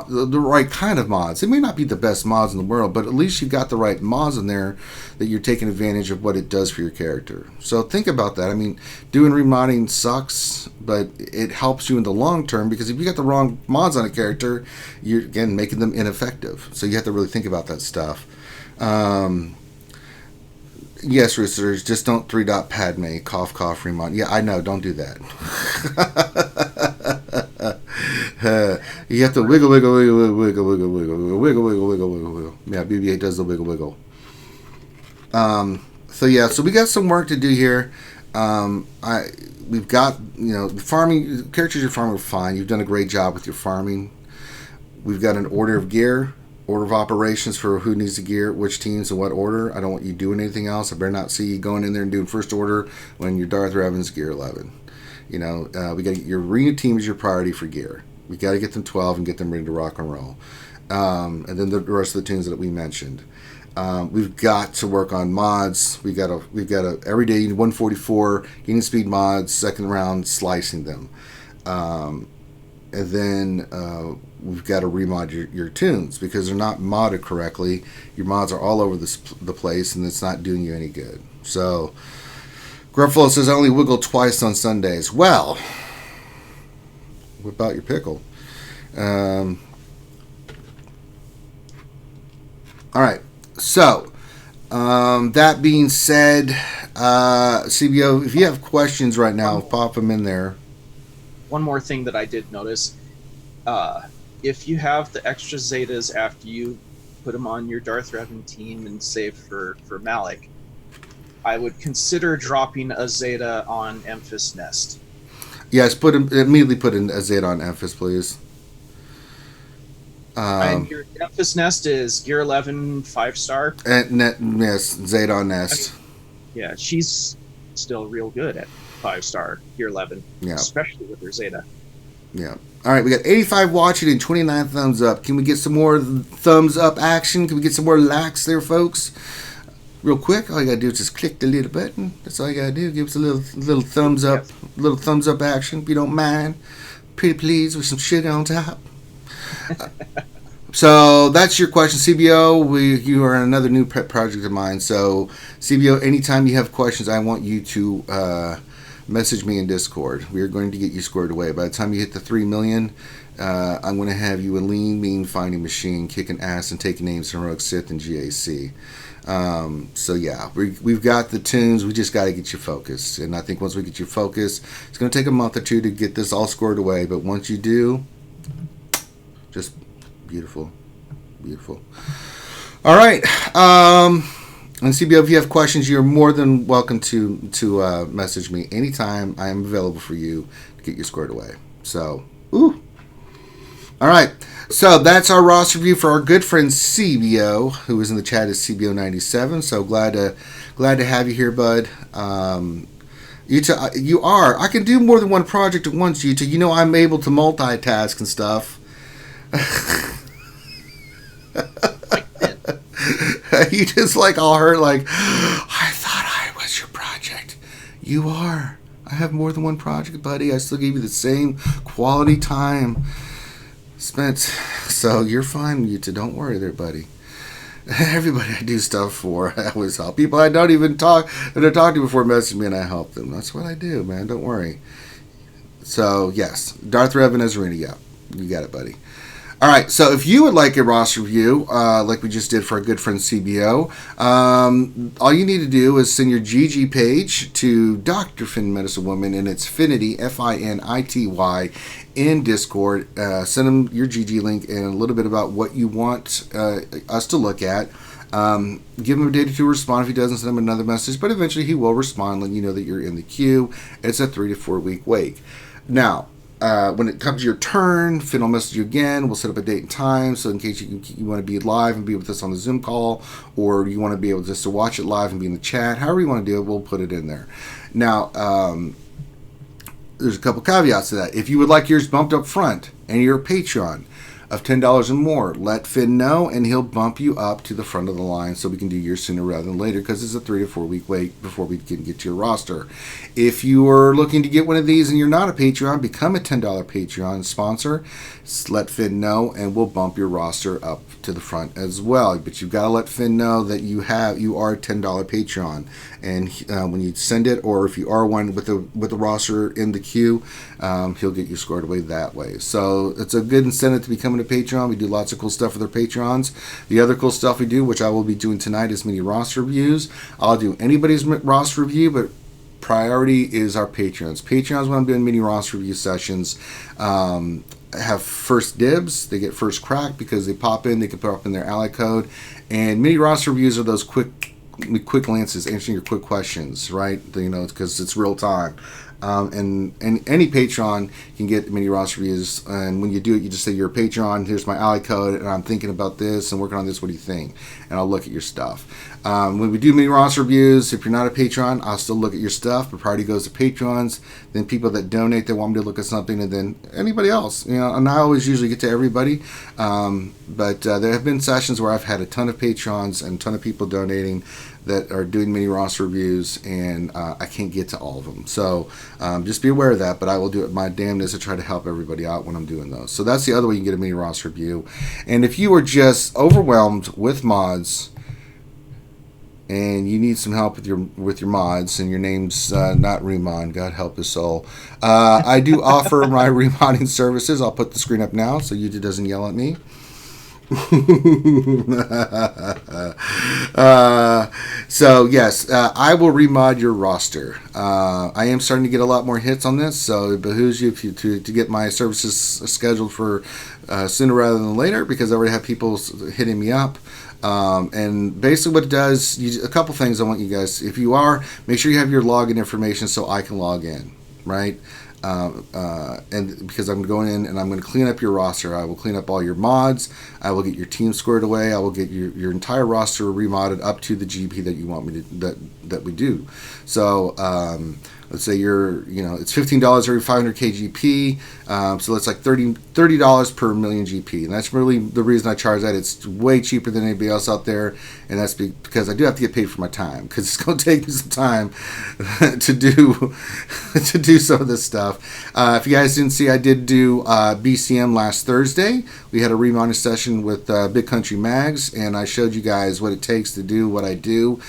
The right kind of mods. It may not be the best mods in the world, but at least you've got the right mods in there that you're taking advantage of what it does for your character. So think about that. I mean, doing remodding sucks, but it helps you in the long term because if you got the wrong mods on a character, you're, again, making them ineffective. So you have to really think about that stuff. Yes, Roosters, just don't 3-dot Padme, cough, cough, remod. Yeah, I know, don't do that. You have to wiggle. Yeah, BB-8 does the wiggle. So we got some work to do here. We've got, the farming, characters you're farming are fine. You've done a great job with your farming. We've got an order of gear, order of operations for who needs the gear, which teams, and what order. I don't want you doing anything else. I better not see you going in there and doing first order when your Darth Revan's gear 11. We got to get your arena team is your priority for gear. We got to get them 12 and get them ready to rock and roll. And then the rest of the tunes that we mentioned. We've got to work on mods. We've got a every day 144 getting speed mods, second round slicing them. And then we've got to remod your tunes because they're not modded correctly. Your mods are all over the place, and it's not doing you any good. So, Gruffalo says, I only wiggle twice on Sundays. Well, whip out your pickle. All right. So, that being said, CBO, if you have questions right now, pop them in there. One more thing that I did notice, if you have the extra Zetas after you put them on your Darth Revan team and save for Malik, I would consider dropping a Zeta on Emphas Nest. Yes, immediately put in a Zeta on Emphas, please. And your Emphas Nest is Gear 11 5-star. Yes, Zeta on Nest. I mean, yeah, she's still real good at 5-star Gear 11, yeah, especially with her Zeta. Yeah. All right, we got 85 watching and 29 thumbs up. Can we get some more thumbs up action? Can we get some more likes there, folks? Real quick, all you gotta do is just click the little button. That's all you gotta do. Give us a little thumbs up, little thumbs up action, if you don't mind. Pretty please with some shit on top. So that's your question, CBO. You are another new pet project of mine. So CBO, anytime you have questions, I want you to message me in Discord. We are going to get you squared away. By the time you hit the 3 million, I'm going to have you a lean, mean fighting machine, kicking ass and taking names from Rogue Sith and GAC. So yeah, we've got the tunes. We just got to get you focused. And I think once we get you focused, it's going to take a month or two to get this all squared away. But once you do, just beautiful. All right. And CBO, if you have questions, you're more than welcome to message me anytime. I am available for you to get you squared away. So, all right. So that's our roster review for our good friend CBO, who is in the chat as CBO97. So glad to have you here, bud. You are. I can do more than one project at once, Yuta. You know I'm able to multitask and stuff. You just like all hurt, like, I thought I was your project. You are. I have more than one project, buddy. I still give you the same quality time spent. So you're fine, Yuta. Don't worry there, buddy. Everybody I do stuff for, I always help. People I don't even talk to before message me, and I help them. That's what I do, man. Don't worry. So, yes. Darth Revan as Arena. Yeah. You got it, buddy. All right, so if you would like a roster review, like we just did for our good friend CBO, all you need to do is send your GG page to Dr. Finn Medicine Woman, and it's Finity, Finity, in Discord. Send him your GG link and a little bit about what you want us to look at. Give him a day to respond. If he doesn't, send him another message, but eventually he will respond, letting you know that you're in the queue. It's a 3 to 4 week wait. Now, when it comes to your turn, Finn will message you again. We'll set up a date and time, so in case you want to be live and be with us on the Zoom call, or you want to be able just to watch it live and be in the chat, however you want to do it, we'll put it in there. Now, there's a couple caveats to that. If you would like yours bumped up front and you're a Patreon of $10 and more, let Finn know, and he'll bump you up to the front of the line so we can do yours sooner rather than later, because it's a 3 to 4 week wait before we can get to your roster. If you are looking to get one of these and you're not a Patreon, become a $10 Patreon sponsor. Let Finn know, and we'll bump your roster up to the front as well. But you've got to let Finn know that you are a $10 Patreon, and when you send it, or if you are one with the roster in the queue, he'll get you scored away that way. So it's a good incentive to becoming a Patreon. We do lots of cool stuff with our Patrons. The other cool stuff we do, which I will be doing tonight, is mini roster reviews. I'll do anybody's roster review, but priority is our Patrons. Patrons, when I'm doing mini roster review sessions, have first dibs. They get first crack because they pop in. They can pop in their ally code. And mini roster reviews are those quick quick glances, answering your quick questions, right? Because it's real time. And any Patreon can get mini roster reviews. And when you do it, you just say you're a Patreon. Here's my ally code, and I'm thinking about this and working on this. What do you think? And I'll look at your stuff. When we do mini roster reviews, if you're not a Patreon, I'll still look at your stuff. But priority goes to Patrons, then people that donate that want me to look at something, and then anybody else. And I always usually get to everybody. But there have been sessions where I've had a ton of Patrons and a ton of people donating that are doing mini roster reviews, and I can't get to all of them. So just be aware of that, but I will do it my damnedest to try to help everybody out when I'm doing those. So that's the other way you can get a mini roster review. And if you are just overwhelmed with mods and you need some help with your mods, and your name's not Remon, God help his soul, I do offer my remodding services. I'll put the screen up now so YouTube doesn't yell at me. So yes, I will remod your roster. I am starting to get a lot more hits on this, so it behooves you to get my services scheduled for sooner rather than later, because I already have people hitting me up. And basically what it does, a couple things I want you guys, if you are, make sure you have your login information so I can log in, right? And because I'm going in and I'm going to clean up your roster. I will clean up all your mods. I will get your team squared away. I will get your entire roster remodded up to the GP that you want me to that we do. So let's say it's $15 every 500 KGP. So it's like $30 per million GP, and that's really the reason I charge that. It's way cheaper than anybody else out there, and that's because I do have to get paid for my time, because it's going to take me some time to do some of this stuff. If you guys didn't see, I did do BCM last Thursday. We had a remodding session with Big Country Mags, and I showed you guys what it takes to do what I do.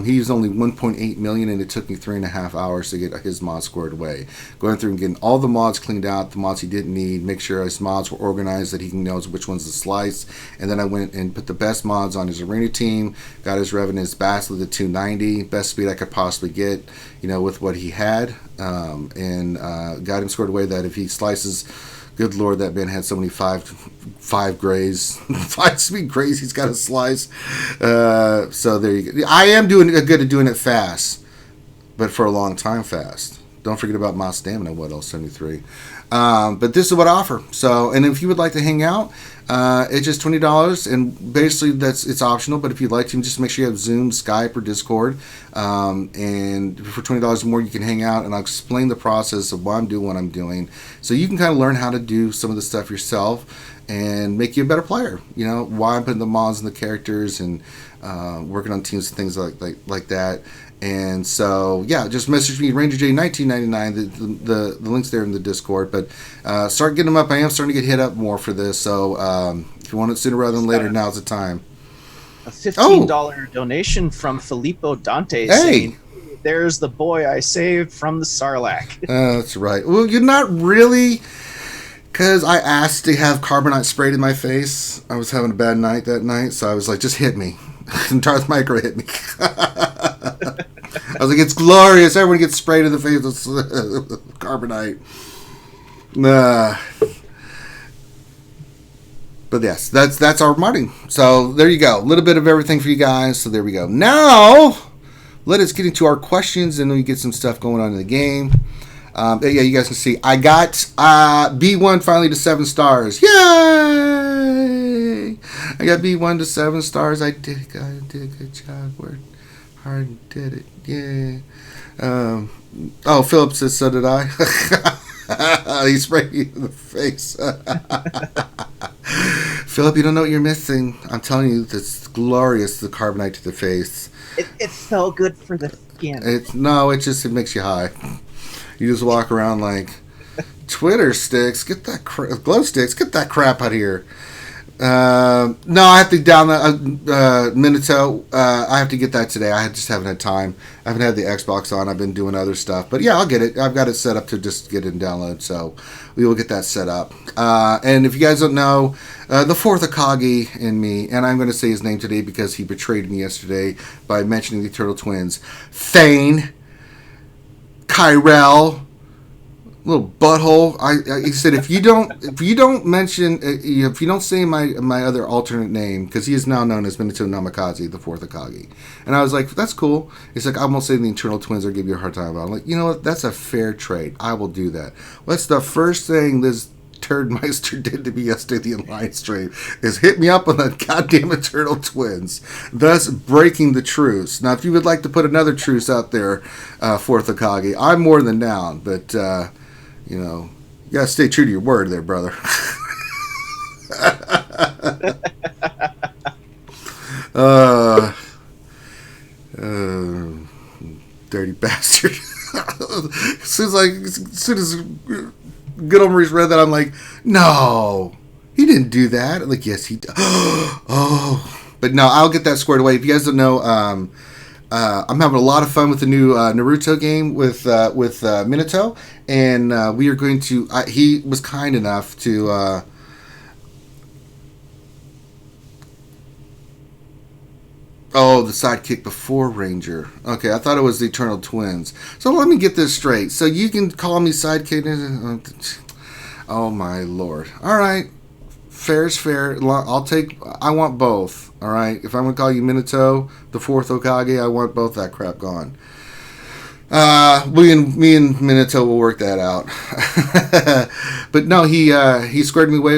He used only 1.8 million, and it took me 3.5 hours to get his mods squared away. Going through and getting all the mods cleaned out, the mods he didn't need, make sure his mods were organized, that he knows which ones to slice, and then I went and put the best mods on his arena team, got his Revenant's Basilisk at 290, best speed I could possibly get, with what he had, and got him squared away that if he slices, good Lord, that man had so many five grays, 5 speed grays he's got to slice. So there you go. I am doing good at doing it fast, but for a long time fast. Don't forget about my stamina, what else, 73. But this is what I offer. So, and if you would like to hang out, it's just $20, and basically it's optional. But if you'd like to, just make sure you have Zoom, Skype, or Discord. And for $20 more, you can hang out, and I'll explain the process of why I'm doing what I'm doing, so you can kind of learn how to do some of the stuff yourself and make you a better player. Why I'm putting the mods and the characters, and working on teams and things like that. And so, yeah, just message me, RangerJ1999. The link's there in the Discord. But start getting them up. I am starting to get hit up more for this. So if you want it sooner rather than later, now's the time. A $15 donation from Filippo Dante saying, "There's the boy I saved from the Sarlacc." That's right. Well, you're not really, because I asked to have carbonite sprayed in my face. I was having a bad night that night, so I was like, just hit me. And Darth Micro hit me. I was like, it's glorious. Everyone gets sprayed in the face with carbonite. But yes, that's our modding. So there you go. A little bit of everything for you guys. So there we go. Now, let us get into our questions, and then we get some stuff going on in the game. Yeah, you guys can see I got B1 finally to 7 stars. Yay! I got B1 to 7 stars. I did a good job. Worked hard and did it. Yeah. Philip says, so did I. He sprayed me in the face. Philip, you don't know what you're missing. I'm telling you, it's glorious, the carbonite to the face. It felt good for the skin. It makes you high. You just walk around like, Twitter sticks, get that glow sticks, get that crap out of here. No, I have to download Minato. I have to get that today. I just haven't had time. I haven't had the Xbox on. I've been doing other stuff. But yeah, I'll get it. I've got it set up to just get it and download. So we will get that set up. And if you guys don't know, the fourth Akagi in me, and I'm going to say his name today because he betrayed me yesterday by mentioning the Turtle Twins. Thane, Kyrell, Little butthole. He said, if you don't mention, if you don't say my other alternate name, because he is now known as Minato Namikaze, the fourth Hokage. And I was like, that's cool. He's like, I won't say the internal twins or give you a hard time about it. I'm like, you know what? That's a fair trade. I will do that. What's the first thing this Turdmeister did to me yesterday, the Alliance trade, is hit me up on the goddamn Eternal Twins, thus breaking the truce. Now, if you would like to put another truce out there, fourth Hokage, I'm more than down, but, you know, you gotta stay true to your word there, brother. Dirty bastard. as soon as good old Maurice read that, I'm like, no, he didn't do that. Like, yes, he did. Oh, but no, I'll get that squared away. If you guys don't know, I'm having a lot of fun with the new Naruto game with Minato, and we are going to. He was kind enough to. Oh, the sidekick before Ranger. Okay, I thought it was the Eternal Twins. So let me get this straight. So you can call me sidekick. Oh my lord. All right, fair is fair. I want both. All right. If I'm gonna call you Minato, the fourth Hokage, I want both that crap gone. Me and Minato will work that out. But no, he squared me away.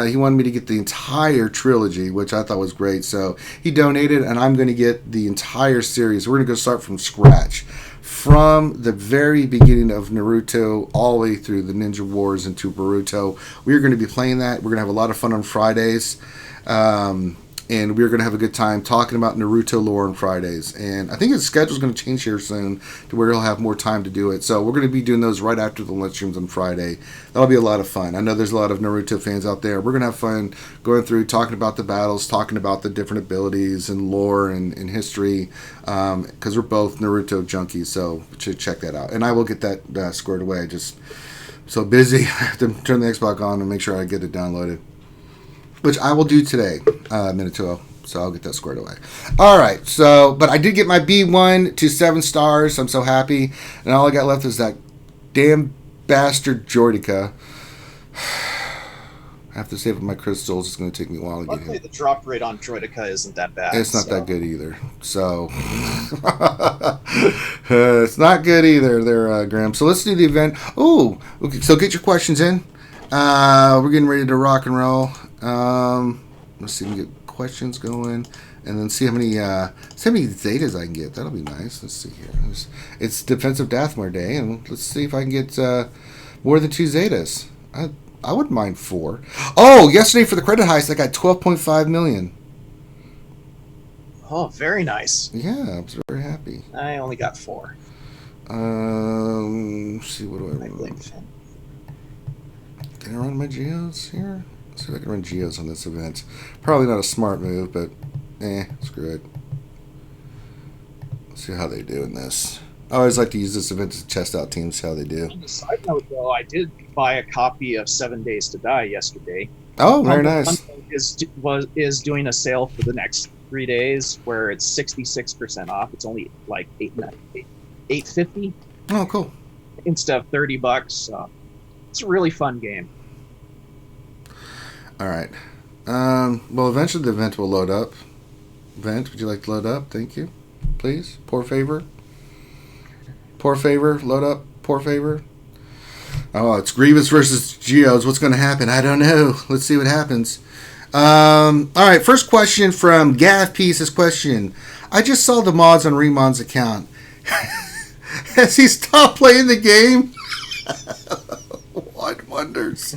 He wanted me to get the entire trilogy, which I thought was great. So he donated, and I'm going to get the entire series. We're going to go start from scratch, from the very beginning of Naruto all the way through the Ninja Wars into Boruto. We are going to be playing that. We're going to have a lot of fun on Fridays. And we're going to have a good time talking about Naruto lore on Fridays. And I think his schedule's going to change here soon to where he'll have more time to do it. So we're going to be doing those right after the lunch streams on Friday. That'll be a lot of fun. I know there's a lot of Naruto fans out there. We're going to have fun going through, talking about the battles, talking about the different abilities and lore and history. Because we're both Naruto junkies. So check that out. And I will get that squared away. I just so busy. I have to turn the Xbox on and make sure I get it downloaded. Which I will do today, Minato. So I'll get that squared away. All right. So, but I did get my B1 to 7 stars. I'm so happy. And all I got left is that damn bastard Jordica. I have to save up my crystals. It's going to take me a while to get him. The drop rate on Droidica isn't that bad. It's not that good either. So, it's not good either there, Graham. So let's do the event. Oh, okay. So get your questions in. We're getting ready to rock and roll. Let's see if we can get questions going, and then see how many Zetas I can get. That'll be nice. Let's see here. It's Defensive Dathmar Day, and let's see if I can get more than 2 Zetas. I wouldn't mind 4. Oh, yesterday for the credit heist, I got 12.5 million. Oh, very nice. Yeah, I was very happy. I only got 4. Let's see, what do I run? blame Finn. Can I run my geos here? Let's see if I can run geos on this event. Probably not a smart move, but screw it. Let's see how they do in this. I always like to use this event to test out teams, see how they do. On the side note, though, I did buy a copy of 7 Days to Die yesterday. Oh, very nice. Is doing a sale for the next 3 days where it's 66% off. It's only like $8.50. Oh, cool. Instead of $30. It's a really fun game. All right. Well, eventually the event will load up. Event, would you like to load up? Thank you. Please. Poor favor. Poor favor. Load up. Poor favor. Oh, it's Grievous versus Geos. What's going to happen? I don't know. Let's see what happens. All right. First question from Gav P. Says question. I just saw the mods on Remon's account. Has he stopped playing the game? What wonders?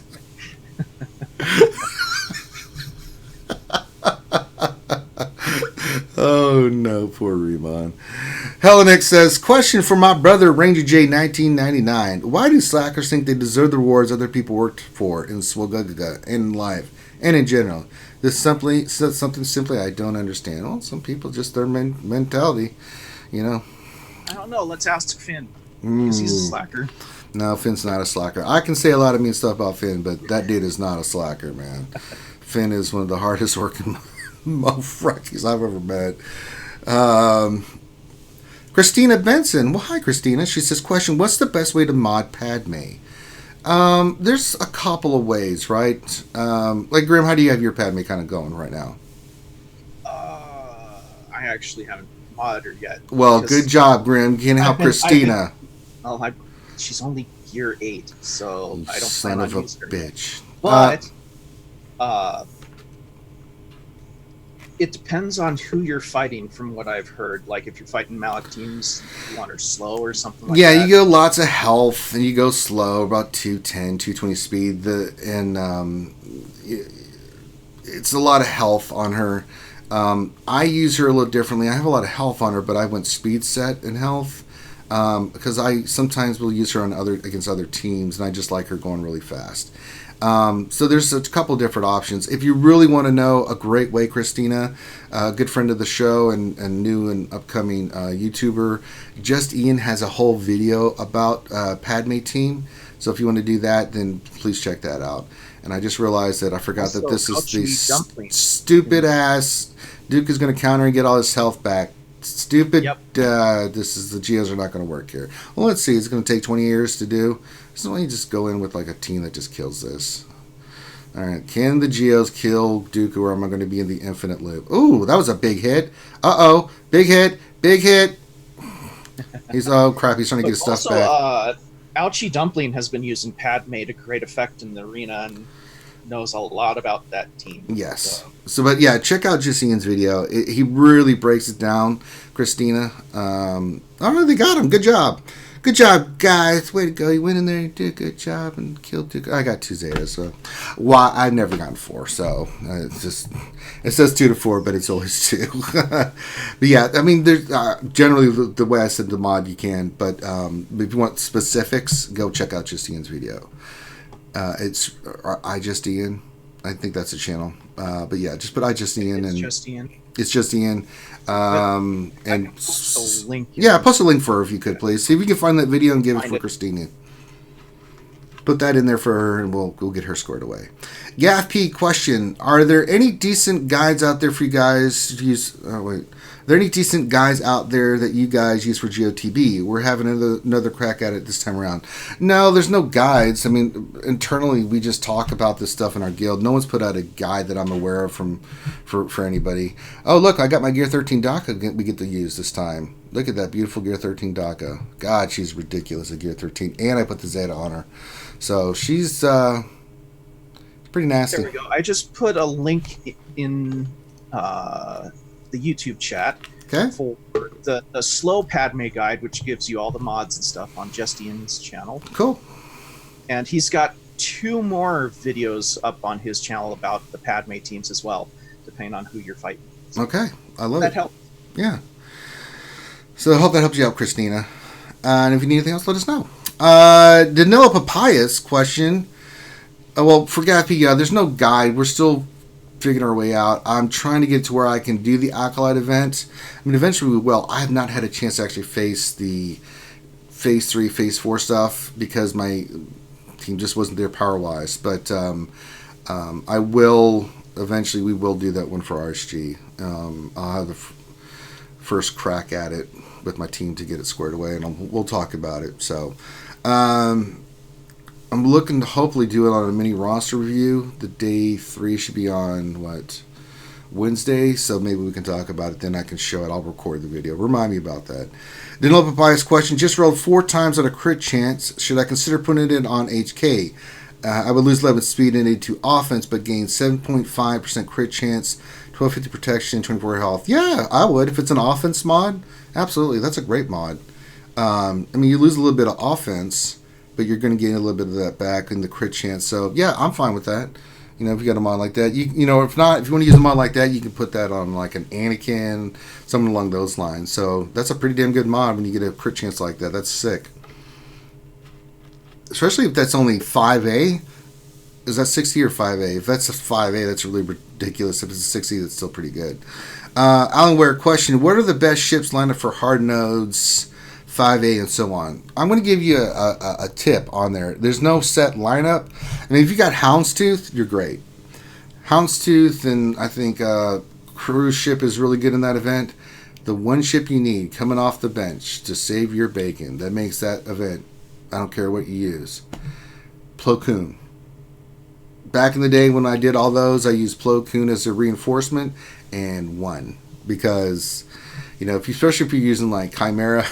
Oh no, poor Remon. Hellenic says, question for my brother Ranger J 1999. Why do slackers think they deserve the rewards other people worked for in SWGOH, in life, and in general? This something simply I don't understand. Well, some people just their mentality, you know. I don't know. Let's ask Finn. Because he's a slacker. No, Finn's not a slacker. I can say a lot of mean stuff about Finn, but that dude is not a slacker, man. Finn is one of the hardest working motherfuckers I've ever met. Christina Benson. Well, hi, Christina. She says, question, what's the best way to mod Padme? There's a couple of ways, right? Like Grim, how do you have your Padme kind of going right now? I actually haven't modded her yet. Well, good job, Grim. Can help Christina. She's only gear 8, so I don't son plan of on a using her. bitch. But it depends on who you're fighting. From what I've heard, like if you're fighting Malak teams, you want her slow or something like that. Yeah, you go lots of health and you go slow, about 210, 220 speed. It's a lot of health on her. I use her a little differently. I have a lot of health on her, but I went speed set and health because I sometimes will use her on against other teams, and I just like her going really fast. So there's a couple different options. If you really want to know a great way, Christina, a good friend of the show and new and upcoming YouTuber, Just Ian has a whole video about Padme team. So if you want to do that, then please check that out. And I just realized that I forgot Also, that this is the dumpling. stupid ass Duke is going to counter and get all his health back. Stupid. Yep. This is the geos are not going to work here. Well, let's see. It's going to take 20 years to do. So why don't you just go in with like a team that just kills this? All right. Can the geos kill Dooku, or am I going to be in the infinite loop? Ooh, that was a big hit. Uh-oh. Big hit. Big hit. Oh, crap. He's trying to get his stuff back. Ouchie Dumpling has been using Padme to great effect in the arena and knows a lot about that team. Yes. But yeah, check out Jusian's video. He really breaks it down, Christina. Oh, they got him. Good job. Good job, guys. Way to go. You went in there and did a good job and killed Duke. I got 2 Zetas, so I've never gotten 4, so it's just it says 2 to 4, but it's always 2. But yeah, I mean, there's generally the way I said the mod you can, but if you want specifics, go check out Jusian's video. It's I Just Ian. I think that's a channel. But yeah, just put I Just Ian and Just Ian. It's Just Ian. And post a link. Yeah, post a link for her if you could, please. See if we can find that video and give it for Christina. Put that in there for her, and we'll get her squared away. Gaff P question: are there any decent guides out there for you guys to use? Are there any decent guys out there that you guys use for GOTB? We're having another crack at it this time around. No, there's no guides. I mean, internally, we just talk about this stuff in our guild. No one's put out a guide that I'm aware of for anybody. Oh, look, I got my Gear 13 DACA we get to use this time. Look at that beautiful Gear 13 DACA. God, she's ridiculous at Gear 13. And I put the Zeta on her. So she's pretty nasty. There we go. I just put a link in the YouTube chat for the slow Padme guide, which gives you all the mods and stuff on Just Ian's channel. Cool. And he's got 2 more videos up on his channel about the Padme teams as well, depending on who you're fighting. So okay, I love that it. That helps. Yeah. So I hope that helps you out, Christina. And if you need anything else, let us know. Danilo Papayas question. Well, for Gappy, there's no guide. We're still figuring our way out. I'm trying to get to where I can do the Acolyte event. I mean, eventually we will. I have not had a chance to actually face the Phase 3, Phase 4 stuff because my team just wasn't there power-wise. But I will, eventually we will do that one for RSG. I'll have the first crack at it with my team to get it squared away, and we'll talk about it. So I'm looking to hopefully do it on a mini roster review. The day 3 should be on, Wednesday? So maybe we can talk about it. Then I can show it. I'll record the video. Remind me about that. Danilo Papayas question. Just rolled 4 times on a crit chance. Should I consider putting it on HK? I would lose 11 speed and 82 offense, but gain 7.5% crit chance, 1250 protection, 24 health. Yeah, I would. If it's an offense mod, absolutely. That's a great mod. I mean, you lose a little bit of offense, but you're going to gain a little bit of that back in the crit chance. So, yeah, I'm fine with that. You know, if you got a mod like that. If not, if you want to use a mod like that, you can put that on like an Anakin, something along those lines. So, that's a pretty damn good mod when you get a crit chance like that. That's sick. Especially if that's only 5A. Is that 60 or 5A? If that's a 5A, that's really ridiculous. If it's a 60, that's still pretty good. Alan Ware question, what are the best ships lined up for hard nodes, 5A, and so on? I'm going to give you a tip on there. There's no set lineup. I mean, if you got Houndstooth, you're great. Houndstooth, and I think cruise ship is really good in that event. The one ship you need coming off the bench to save your bacon, that makes that event, I don't care what you use. Plo Koon. Back in the day when I did all those, I used Plo Koon as a reinforcement and won. Because, especially if you're using like Chimera.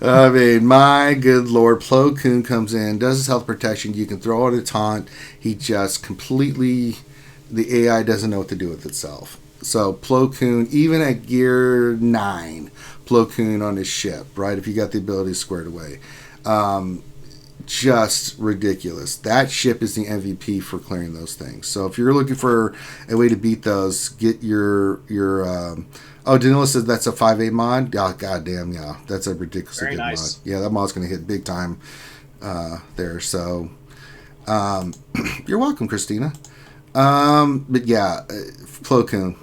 I mean, my good lord, Plo Koon comes in, does his health protection. You can throw out a taunt. He just completely, the AI doesn't know what to do with itself. So Plo Koon, even at gear 9, Plo Koon on his ship, right? If you got the ability squared away. Just ridiculous. That ship is the MVP for clearing those things. So if you're looking for a way to beat those, get your Danilo says that's a 5A mod. Oh, goddamn, yeah. That's a ridiculously good mod. Yeah, that mod's going to hit big time there. So you're welcome, Christina. But yeah, Plo Koon.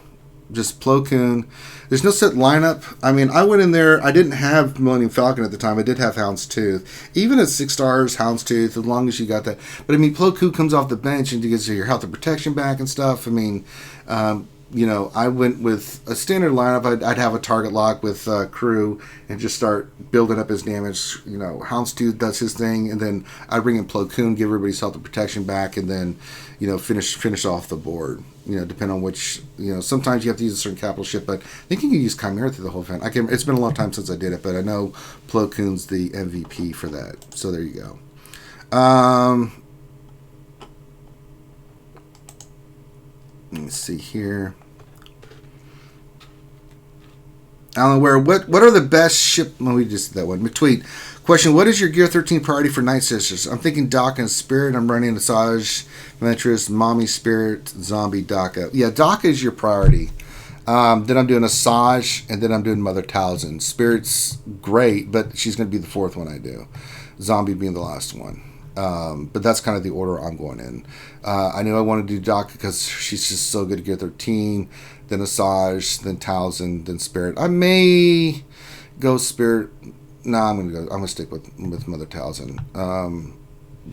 Just Plo Koon. There's no set lineup. I mean, I went in there. I didn't have Millennium Falcon at the time. I did have Houndstooth. Even at 6 stars, Houndstooth, as long as you got that. But I mean, Plo Koon comes off the bench and you get your health and protection back and stuff. I mean, I went with a standard lineup. I'd have a target lock with crew and just start building up his damage. Houndstooth does his thing, and then I bring in Plo Koon, give everybody's health and protection back, and then finish off the board. Depending on which, sometimes you have to use a certain capital ship, but I think you can use Chimera through the whole event. It's been a long time since I did it, but I know Plo Koon's the MVP for that. So there you go. Let me see here. Alan Ware, what are the best ship? Well, we just did that one. Tweet. Question, what is your Gear 13 priority for Night Sisters? I'm thinking Daka and Spirit. I'm running Asajj, Ventress, Mommy, Spirit, Zombie, Daka. Yeah, Daka is your priority. Then I'm doing Asajj, and then I'm doing Mother Talzin. Spirit's great, but she's going to be the 4th one I do. Zombie being the last one. But that's kind of the order I'm going in. I knew I wanted to do Daka because she's just so good at Gear 13. Then Asajj, then Talzin, then Spirit. I may go Spirit. No, I'm gonna stick with Mother Talzin.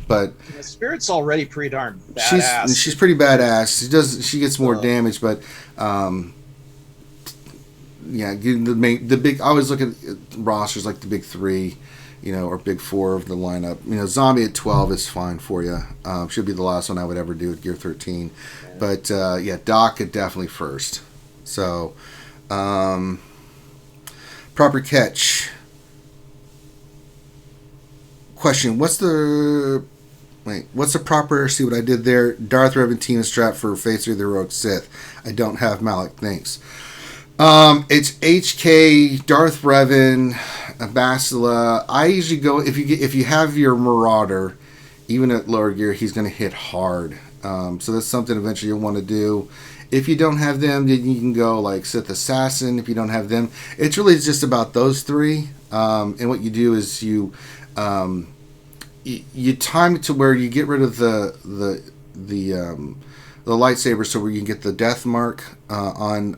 But Spirit's already pretty darn badass. She's pretty badass. She gets more damage, but the big. I always look at rosters like the big 3. Or big 4 of the lineup. Zombie at 12 is fine for you. Should be the last one I would ever do at Gear 13. Yeah. But, Daka definitely first. So, proper catch. Question, what's the proper, see what I did there? Darth Revan team is strapped for Phase 3 of the Heroic Sith. I don't have Malik, thanks. It's HK, Darth Revan, Bastila. I usually go if you have your Marauder, even at lower gear, he's going to hit hard. So that's something eventually you'll want to do. If you don't have them, then you can go like Sith Assassin. If you don't have them, it's really just about those 3. And what you do is you time it to where you get rid of the lightsaber, so where you can get the death mark on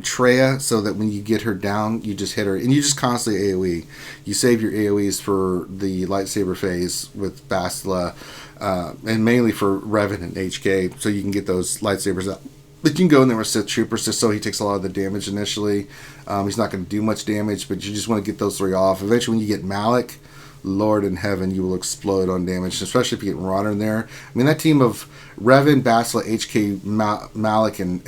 Traya, so that when you get her down, you just hit her, and you just constantly AoE. You save your AoEs for the lightsaber phase with Bastila, and mainly for Revan and HK, so you can get those lightsabers out. But you can go in there with Sith Troopers just so he takes a lot of the damage initially. He's not going to do much damage, but you just want to get those 3 off. Eventually, when you get Malik, Lord in heaven, you will explode on damage, especially if you get Marauder in there. I mean, that team of Revan, Bastila, HK, Malik, and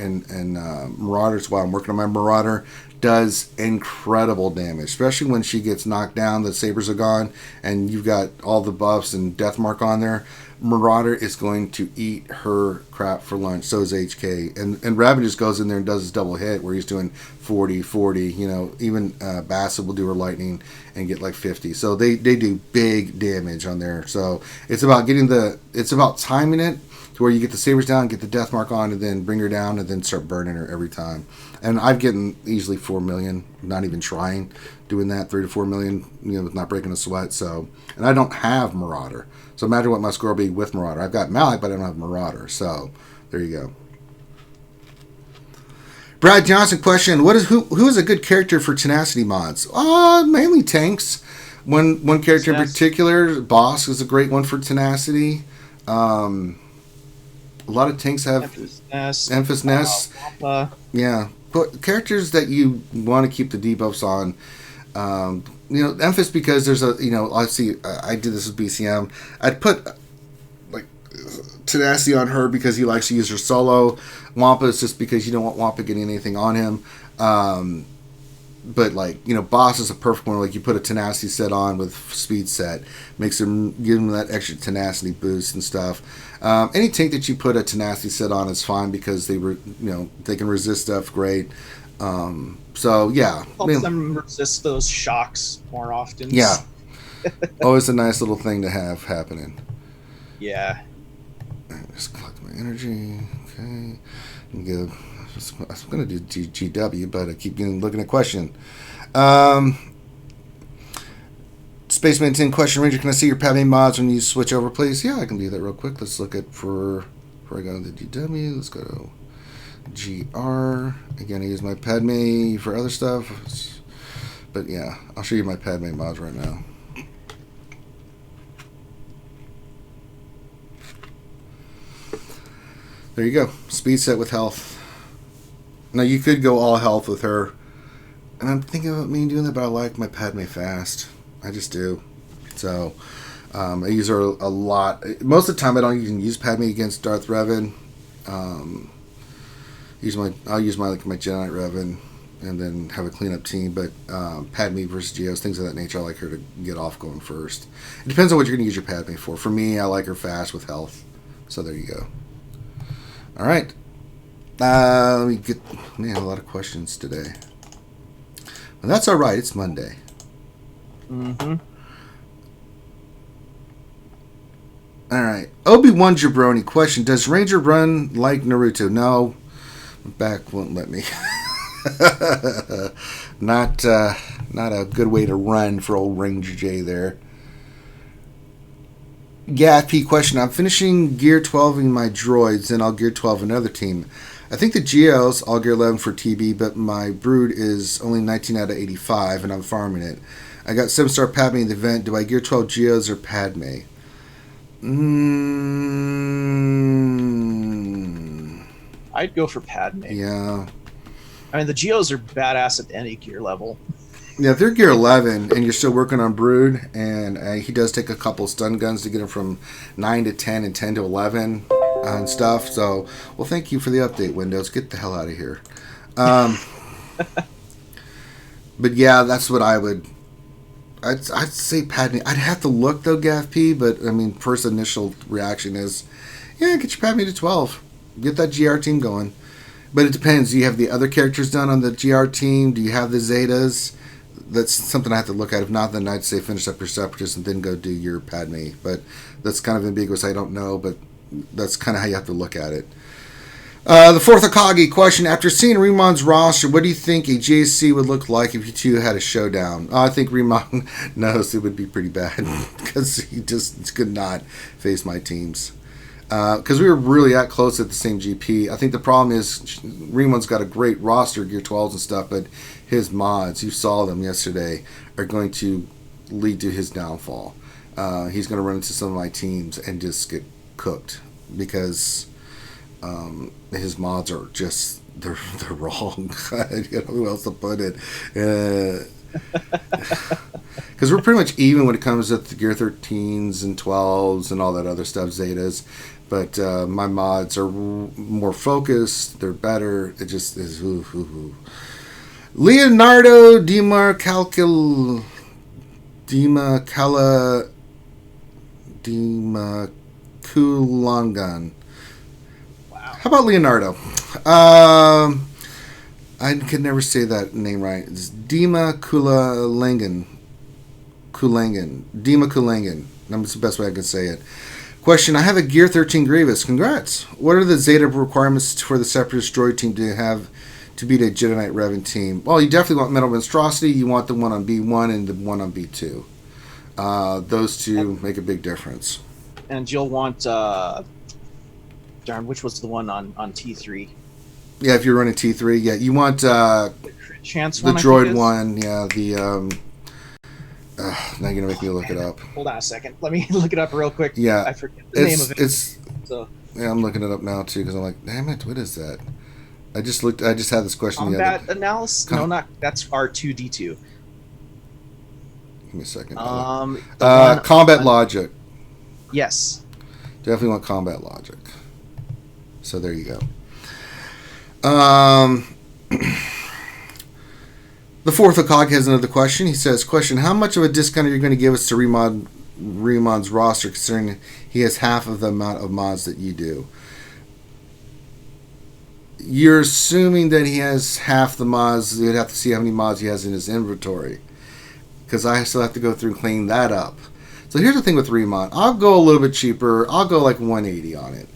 Marauders, while I'm working on my Marauder, does incredible damage, especially when she gets knocked down, the sabers are gone, and you've got all the buffs and Deathmark on there. Marauder is going to eat her crap for lunch. So is HK. And Raven just goes in there and does his double hit where he's doing 40. Even Bassett will do her lightning and get like 50. So they do big damage on there. So it's about timing it to where you get the sabers down, get the death mark on, and then bring her down, and then start burning her every time. And I've gotten easily 4 million, not even trying, doing that 3 to 4 million, with not breaking a sweat. So, and I don't have Marauder. So imagine what my score will be with Marauder. I've got Malik, but I don't have Marauder. So there you go. Brad Johnson question: who is a good character for tenacity mods? Mainly tanks. One character in particular, Boss, is a great one for tenacity. A lot of tanks have Emphas Nest. Yeah, but characters that you want to keep the debuffs on. Emphas because there's obviously I did this with BCM. I'd put like tenacity on her because he likes to use her solo. Wampa is just because you don't want Wampa getting anything on him. But Boss is a perfect one. Like you put a tenacity set on with speed set, give him that extra tenacity boost and stuff. Any tank that you put a tenacity set on is fine because they can resist stuff great. So yeah, helps them resist those shocks more often. Yeah, always a nice little thing to have happening. Yeah. Just collect my energy. Okay, I'm going to do GW, but I keep looking at question. Spaceman 10 question Ranger, can I see your Padme mods when you switch over, please? Yeah, I can do that real quick. Let's look at before I go to the GW. Let's go to GR. Again, I use my Padme for other stuff. But yeah, I'll show you my Padme mods right now. There you go. Speed set with health. Now, you could go all health with her. And I'm thinking about me doing that, but I like my Padme fast. I just do. So, I use her a lot. Most of the time, I don't even use Padme against Darth Revan. I'll use my Jedi Revan and then have a cleanup team. But Padme versus Geos, things of that nature, I like her to get off going first. It depends on what you're going to use your Padme for. For me, I like her fast with health. So, there you go. All right. Let me get a lot of questions today. Well, that's all right. It's Monday. Mm-hmm. All right. Obi-Wan Jabroni question: does Ranger run like Naruto? No, my back won't let me. Not a good way to run for old Ranger J there. P question: I'm finishing Gear 12 in my droids, and I'll Gear 12 another team. I think the Geos, I'll Gear 11 for TB, but my brood is only 19 out of 85, and I'm farming it. I got 7-star Padme in the event. Do I Gear 12 Geos or Padme? I'd go for Padme. Yeah. I mean, the Geos are badass at any gear level. Yeah, if they're Gear 11 and you're still working on Brood, and he does take a couple stun guns to get him from 9 to 10 and 10 to 11 and stuff. So, well, thank you for the update, Windows. Get the hell out of here. But yeah, that's what I would. I'd say Padme. I'd have to look though, Gav P. But I mean, first initial reaction is, yeah, get your Padme to 12. Get that GR team going. But it depends. Do you have the other characters done on the GR team? Do you have the Zetas? That's something I have to look at. If not, then I'd say finish up your Separatists and then go do your Padme. But that's kind of ambiguous. I don't know, but that's kind of how you have to look at it. The fourth Akagi question: after seeing Rimon's roster, what do you think a JC would look like if you two had a showdown? I think Rimon knows it would be pretty bad because he just could not face my teams. Because we were really close at the same GP. I think the problem is Rimon's got a great roster, Gear 12s and stuff, but his mods, you saw them yesterday, are going to lead to his downfall. He's going to run into some of my teams and just get cooked because his mods are just they're wrong. I don't know who else to put it. Because we're pretty much even when it comes to the Gear 13s and 12s and all that other stuff, Zetas. But my mods are more focused. They're better. It just is. Leonardo Dimacala. Dimaculangan. Wow. How about Leonardo? I can never say that name right. It's Dimaculangan. Dimaculangan. That's the best way I can say it. Question: I have a Gear 13 Grievous. Congrats. What are the Zeta requirements for the Separatist droid team to have to beat a Jedi Knight Revan team? Well, you definitely want Metal Monstrosity. You want the one on B1 and the one on B2. Those two make a big difference. And you'll want, which was the one on T3? Yeah, if you're running T3, yeah, you want the droid one. Yeah, the now you're gonna make me look it up. Hold on a second. Let me look it up real quick. Yeah, I forget the name of it. Yeah, I'm looking it up now too because I'm like, damn it, what is that? I just had this question. Combat analysis? No, not that's R2D2. Give me a second. Combat logic. Yes. Definitely want combat logic. So there you go. The fourth Okag has another question. He says, question, how much of a discount are you going to give us to Remon's roster, considering he has half of the amount of mods that you do? You're assuming that he has half the mods. You'd have to see how many mods he has in his inventory, because I still have to go through and clean that up. So here's the thing with Remon. I'll go a little bit cheaper. I'll go like 180 on it.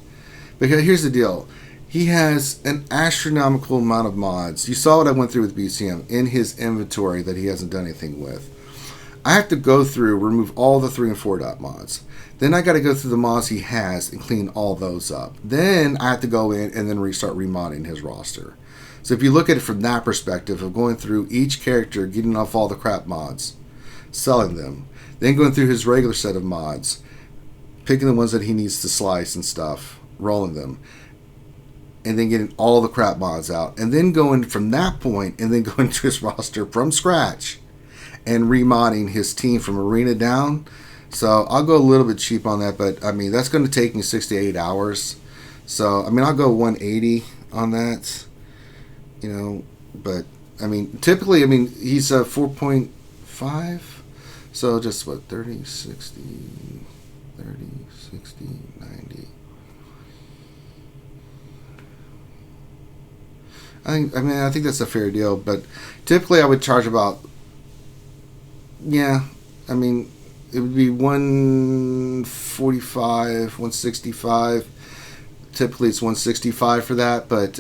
Because here's the deal. He has an astronomical amount of mods. You saw what I went through with BCM in his inventory that he hasn't done anything with. I have to go through, remove all the 3 and 4 dot mods. Then I got to go through the mods he has and clean all those up. Then I have to go in and then restart remodding his roster. So if you look at it from that perspective of going through each character, getting off all the crap mods, selling them, then going through his regular set of mods, picking the ones that he needs to slice and stuff, rolling them, and then getting all the crap mods out, and then going from that point and then going to his roster from scratch and remodding his team from arena down. So I'll go a little bit cheap on that, but I mean, that's going to take me 6 to 8 hours. So, I mean, I'll go 180 on that, you know, but I mean, typically, I mean, he's a 4.5. So just what, 30, 60, 90. I think that's a fair deal, but typically I would charge about, it would be 145, 165. Typically it's 165 for that, but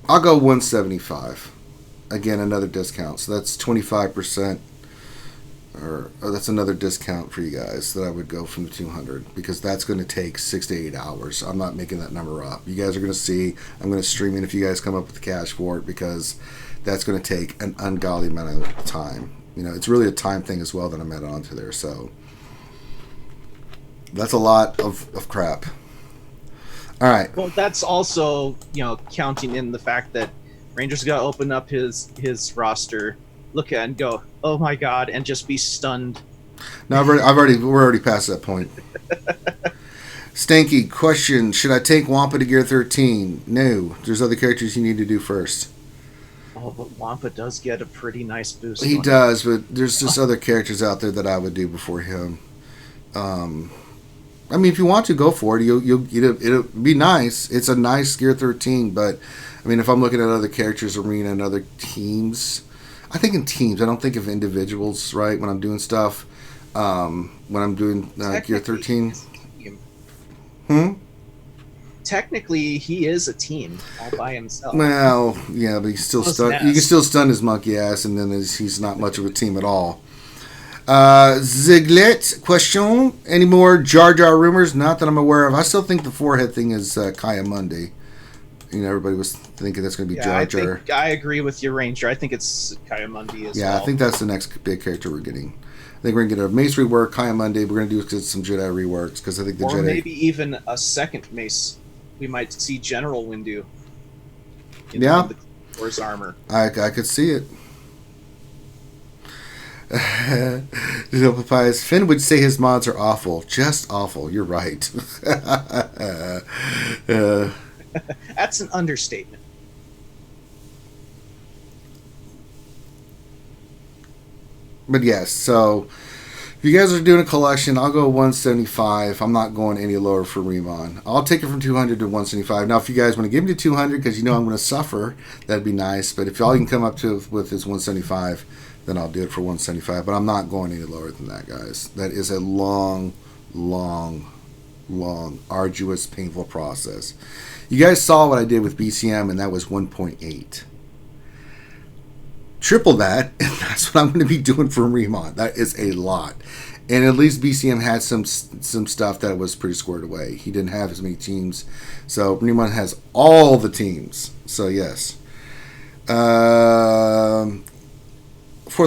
I'll go 175. Again, another discount. So that's 25%, or that's another discount for you guys that I would go from the 200, because that's going to take 6 to 8 hours. I'm not making that number up. You guys are going to see. I'm going to stream it if you guys come up with the cash for it, because that's going to take an ungodly amount of time. You know, it's really a time thing as well that I'm adding onto there. So that's a lot of crap. All right. Well, that's also, counting in the fact that Ranger's got to open up his roster, look at it and go, oh my god, and just be stunned. No, we're already past that point. Stanky question: should I take Wampa to Gear 13? No, there's other characters you need to do first. Oh, but Wampa does get a pretty nice boost. He does, but there's just other characters out there that I would do before him. I mean, if you want to, go for it. It'll be nice. It's a nice Gear 13, but I mean, if I'm looking at other characters, arena, and other teams, I think in teams. I don't think of individuals, right? When I'm doing stuff, when I'm doing Gear 13. Technically, he is a team all by himself. Well, yeah, but he's still stun. You can still stun his monkey ass, and then he's not much of a team at all. Ziglet question: any more Jar Jar rumors? Not that I'm aware of. I still think the forehead thing is Kaya Monday. You know, everybody was thinking that's going to be Jar Jar. I agree with your Ranger. I think it's Kaya Monday as well. Yeah, I think that's the next big character we're getting. I think we're going to get a Mace rework, Kaya Monday. We're going to do some Jedi reworks, because I think the Jedi. Or maybe even a second Mace. We might see General Windu. In the Wars armor. I could see it. Papayas. Finn would say his mods are awful. Just awful. You're right. That's an understatement. But yes, so if you guys are doing a collection, I'll go 175. I'm not going any lower for Remon. I'll take it from 200 to 175. Now, if you guys want to give me to 200, because you know I'm going to suffer, that'd be nice. But if y'all can come up to with is 175, then I'll do it for 175. But I'm not going any lower than that, guys. That is a long, arduous, painful process. You guys saw what I did with BCM, and that was 1.8. Triple that, and that's what I'm going to be doing for Remon. That is a lot. And at least BCM had some stuff that was pretty squared away. He didn't have as many teams. So Remon has all the teams. So yes. Fourth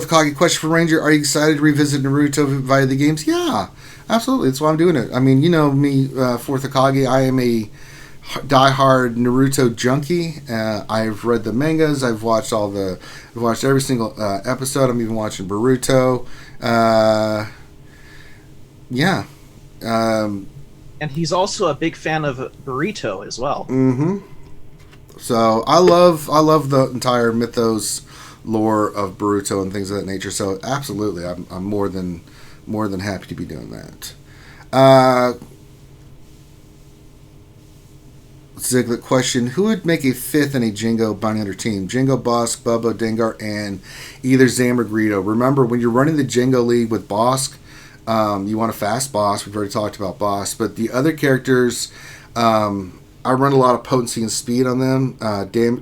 Kagi question for Ranger: are you excited to revisit Naruto via the games? Yeah, absolutely. That's why I'm doing it. I mean, you know me, Fourth Kagi. I am a diehard Naruto junkie. I've read the mangas. I've watched every single episode. I'm even watching Boruto. Yeah. And he's also a big fan of burrito as well. Mm-hmm. So I love the entire mythos lore of Boruto and things of that nature. So absolutely, I'm more than happy to be doing that. Ziglet question: who would make a fifth in a Jingo Bounty Hunter team? Jingo, Bosk, Bubba, Dengar, and either Zam or Greedo. Remember, when you're running the Jingo League with Bosk, you want a fast boss. We've already talked about boss, but the other characters, I run a lot of potency and speed on them.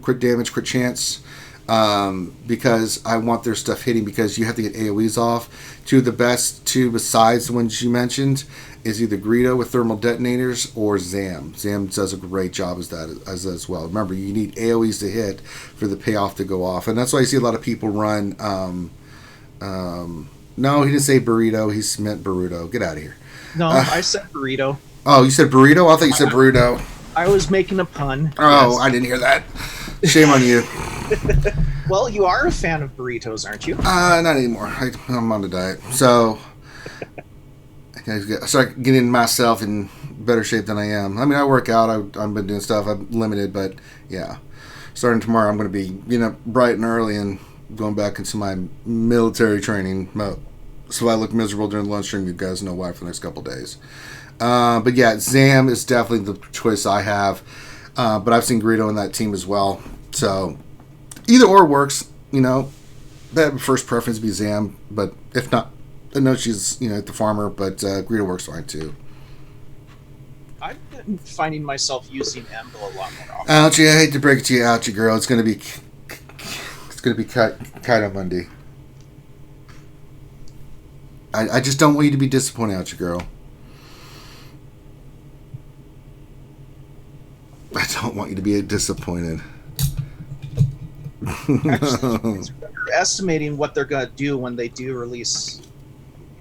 Crit damage, crit chance, because I want their stuff hitting. Because you have to get AOE's off. Two of the best two besides the ones you mentioned is either Greedo with thermal detonators or Zam. Zam does a great job as well. Remember, you need AOE's to hit for the payoff to go off, and that's why you see a lot of people run. No, he didn't say burrito. He meant Boruto. Get out of here. No, I said burrito. Oh, you said burrito? I thought you said Boruto. I was making a pun. Oh, yes. I didn't hear that. Shame on you. Well, you are a fan of burritos, aren't you? Not anymore. I'm on a diet. So, I start getting myself in better shape than I am. I mean, I work out. I've been doing stuff. I'm limited, but yeah. Starting tomorrow, I'm going to be getting up bright and early and going back into my military training mode. So if I look miserable during the lunch stream, you guys know why for the next couple days. But yeah, Zam is definitely the choice I have. But I've seen Greedo in that team as well. So either or works. That first preference would be Zam. But if not, I know she's the farmer, but Greedo works fine too. I've been finding myself using Emble a lot more often. Ouchie, I hate to break it to you, ouchie girl. It's gonna be Kaido Monday. I just don't want you to be disappointed, ouchie girl. I don't want you to be disappointed. Actually, it's underestimating what they're going to do when they do release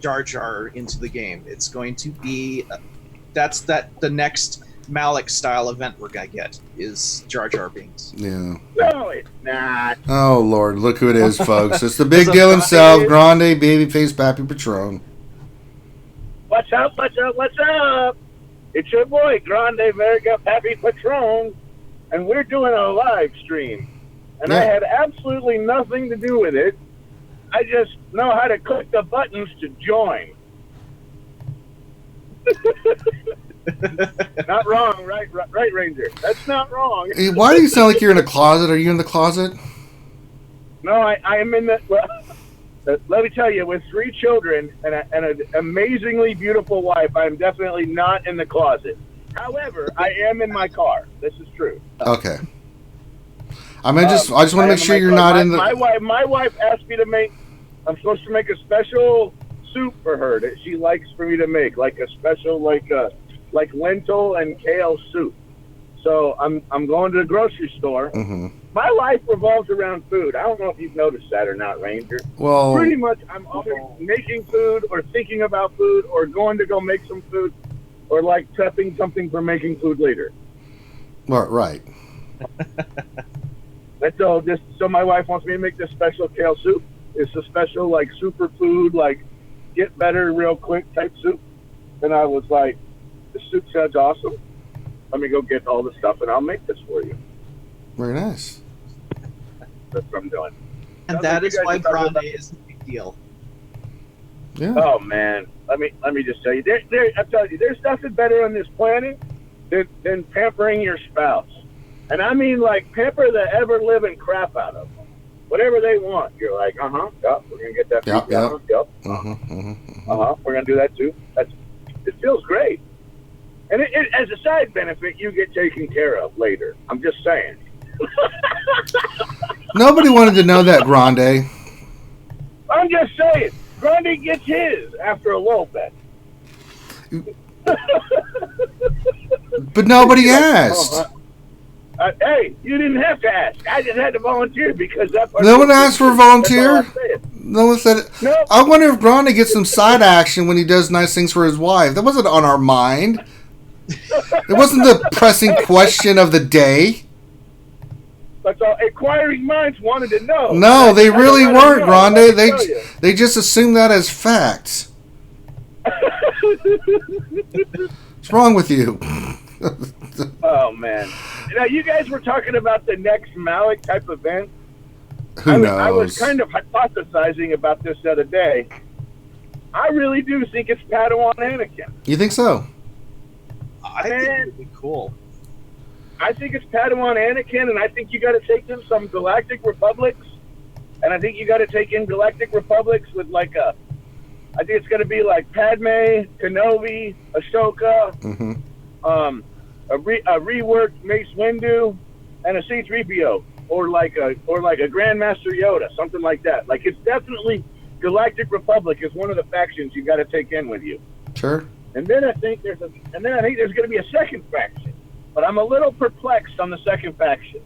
Jar Jar into the game. It's going to be the next Malik style event we're going to get is Jar Jar Binks. Yeah. No, it's not. Oh Lord, look who it is, folks. It's the big deal himself, Grande Babyface Pappy Patron. What's up? What's up? What's up? It's your boy Grande Verga Pappy Patron, and we're doing a live stream. And I had absolutely nothing to do with it. I just know how to click the buttons to join. Not wrong, right, Ranger? That's not wrong. Hey, why do you sound like you're in a closet? Are you in the closet? No, I am in the... Well, let me tell you, with 3 children and an amazingly beautiful wife, I'm definitely not in the closet. However, I am in my car. This is true. Okay. I just want to make sure you're not in the... My wife asked me to make... I'm supposed to make a special soup for her that she likes for me to make, like a special, like lentil and kale soup. So I'm going to the grocery store. Mm-hmm. My life revolves around food. I don't know if you've noticed that or not, Ranger. Well, pretty much I'm always making food or thinking about food or going to go make some food or like prepping something for making food later. Well, right. That's all. So my wife wants me to make this special kale soup. It's a special like superfood, like get better real quick type soup. And I was like, the soup sounds awesome. Let me go get all the stuff and I'll make this for you. Very nice. That's what I'm doing. And that is why Grande is a big deal. Yeah. Oh man, let me just tell you, I'm telling you, there's nothing better on this planet than pampering your spouse, and I mean like pamper the ever living crap out of them. Whatever they want, you're like, yep, we're gonna get that. Yep. We're gonna do that too. It feels great, and it, as a side benefit, you get taken care of later. I'm just saying. Nobody wanted to know that, Grande. I'm just saying. Grundy gets his after a little bit. But nobody asked. Hey, you didn't have to ask. I just had to volunteer because that part. No one asked for a volunteer. No one said it. No. I wonder if Grande gets some side action when he does nice things for his wife. That wasn't on our mind. It wasn't the pressing question of the day. That's all. Inquiring minds wanted to know. No, they really weren't, Grande. They They just assumed that as facts. What's wrong with you? Oh man! Now you guys were talking about the next Malik type event. Who knows? I was kind of hypothesizing about this the other day. I really do think it's Padawan Anakin. You think so? I think it would be cool. I think it's Padawan Anakin, and I think you got to take in some Galactic Republics, and I think you got to take in Galactic Republics with like a. I think it's going to be like Padme, Kenobi, Ahsoka, a reworked Mace Windu, and a C-3PO, or like a Grandmaster Yoda, something like that. Like it's definitely Galactic Republic is one of the factions you got to take in with you. Sure. And then I think there's going to be a second faction, but I'm a little perplexed on the second faction.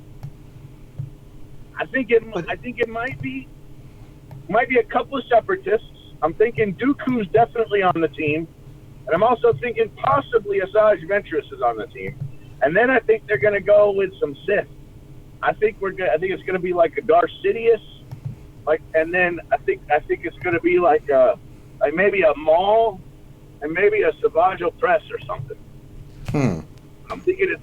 I think it might be a couple of separatists. I'm thinking Dooku's definitely on the team, and I'm also thinking possibly Asajj Ventress is on the team. And then I think they're going to go with some Sith. I think it's going to be like a Darth Sidious, and then I think it's going to be like maybe a Maul, and maybe a Savage Opress or something. I'm thinking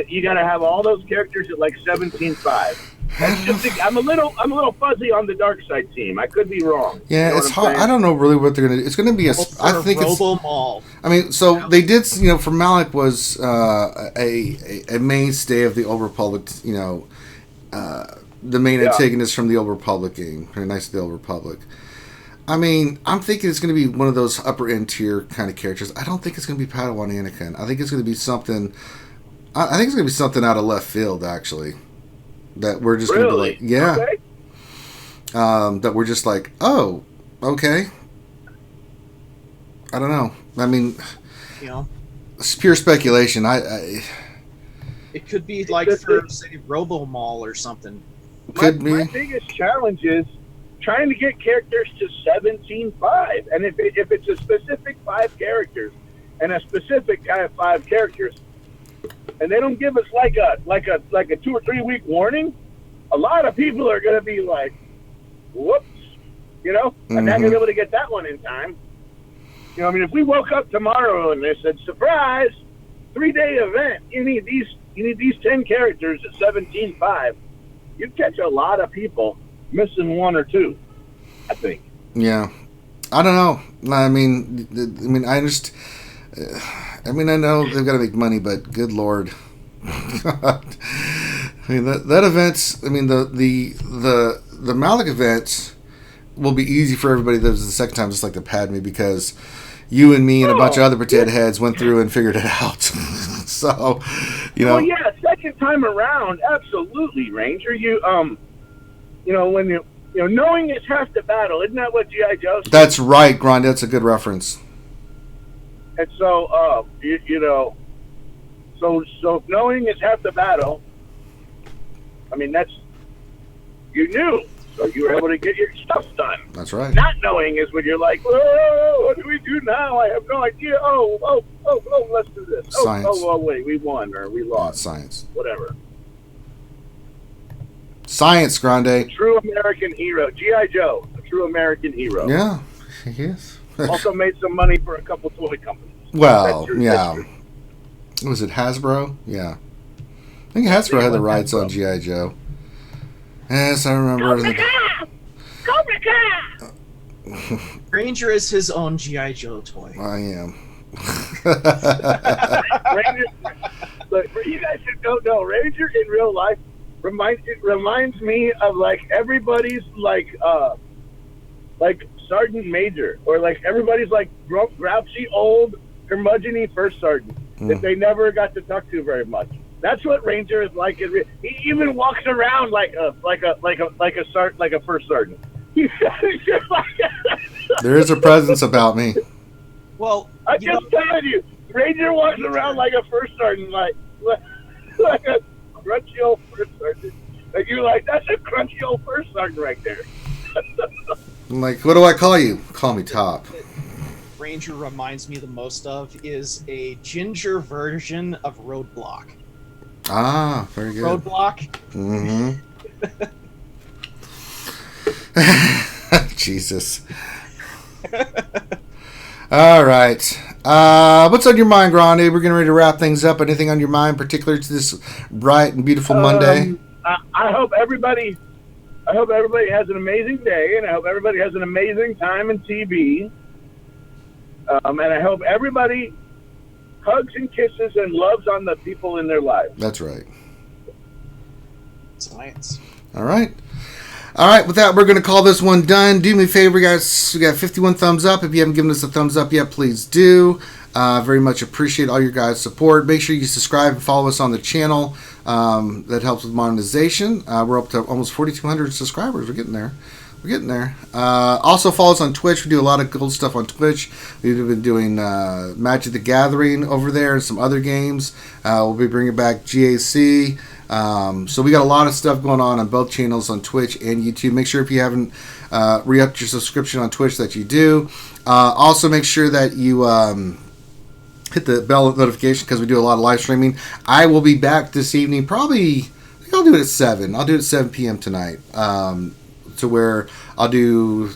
you got to have all those characters at like 17.5. I'm a little fuzzy on the dark side team. I could be wrong. Yeah, you know it's hard. I don't know really what they're gonna do. It's gonna be I think it's Robo Mall. I mean, so they did. For Malik was a mainstay of the Old Republic. The main antagonist from the Old Republic game. Very nice, the Old Republic. I mean, I'm thinking it's going to be one of those upper end tier kind of characters. I don't think it's going to be Padawan Anakin. I think it's going to be something. I think it's going to be something out of left field, actually. That we're just going to be like, yeah. Okay. That we're just like, oh, okay. I don't know. I mean, it's pure speculation. It could be like for, say, Robo Mall or something. My biggest challenge is trying to get characters to 17.5, and if it's a specific 5 characters and a specific kind of 5 characters, and they don't give us like a 2 or 3 week warning, a lot of people are going to be like, whoops, I'm not going to be able to get that one in time. I mean, if we woke up tomorrow and they said, surprise, 3-day event, you need these 10 characters at 17.5, you'd catch a lot of people missing 1 or 2, I think. Yeah. I don't know. I mean, I know they've got to make money, but good Lord. I mean, that event's, I mean, the Malik events will be easy for everybody that was the second time, just like the Padme, because you and me and a bunch of other potato heads went through and figured it out. So, Well, yeah, second time around, absolutely, Ranger. When knowing is half the battle. Isn't that what G.I. Joe said? That's right, Grande. That's a good reference. And so, so knowing is half the battle. I mean, you knew, so you were able to get your stuff done. That's right. Not knowing is when you're like, whoa, what do we do now? I have no idea. Oh, let's do this. Science. Oh, wait, we won or we lost. Science. Whatever. Science, Grande. True American hero. G.I. Joe, a true American hero. Yeah, he is. Also made some money for a couple toy companies. Well, yeah. Was it Hasbro? Yeah. I think Hasbro had the rights on G.I. Joe. Yes, I remember. Cobra Kai! Ranger is his own G.I. Joe toy. I am. Ranger, look, for you guys who don't know, Ranger in real life reminds me of like everybody's like Sergeant Major, or like everybody's like grouchy old curmudgeon-y first sergeant that they never got to talk to very much. That's what Ranger is like. He even walks around like a first sergeant. There is a presence about me. Well, I'm just telling you, Ranger walks around like a first sergeant, like a crunchy old first sergeant. Like you're like, that's a crunchy old first sergeant right there. I'm like, what do I call you? Call me Top. Ranger reminds me the most of is a ginger version of Roadblock. Ah, very good. Roadblock. Mm-hmm. Jesus. All right. What's on your mind, Grande? We're getting ready to wrap things up. Anything on your mind, particular to this bright and beautiful Monday? I hope everybody has an amazing day, and I hope everybody has an amazing time in TV. And I hope everybody hugs and kisses and loves on the people in their lives. That's right. Science. All right. All right, with that, we're going to call this one done. Do me a favor, guys. We got 51 thumbs up. If you haven't given us a thumbs up yet, please do. Very much appreciate all your guys' support. Make sure you subscribe and follow us on the channel. That helps with monetization. We're up to almost 4,200 subscribers. We're getting there. Also, follow us on Twitch. We do a lot of cool stuff on Twitch. We've been doing Magic the Gathering over there and some other games. We'll be bringing back GAC. So we got a lot of stuff going on both channels on Twitch and YouTube. Make sure if you haven't re-upped your subscription on Twitch that you do. Also make sure that you hit the bell notification because we do a lot of live streaming. I will be back this evening. Probably, I think I'll do it at 7. I'll do it at 7 p.m. tonight. To where I'll do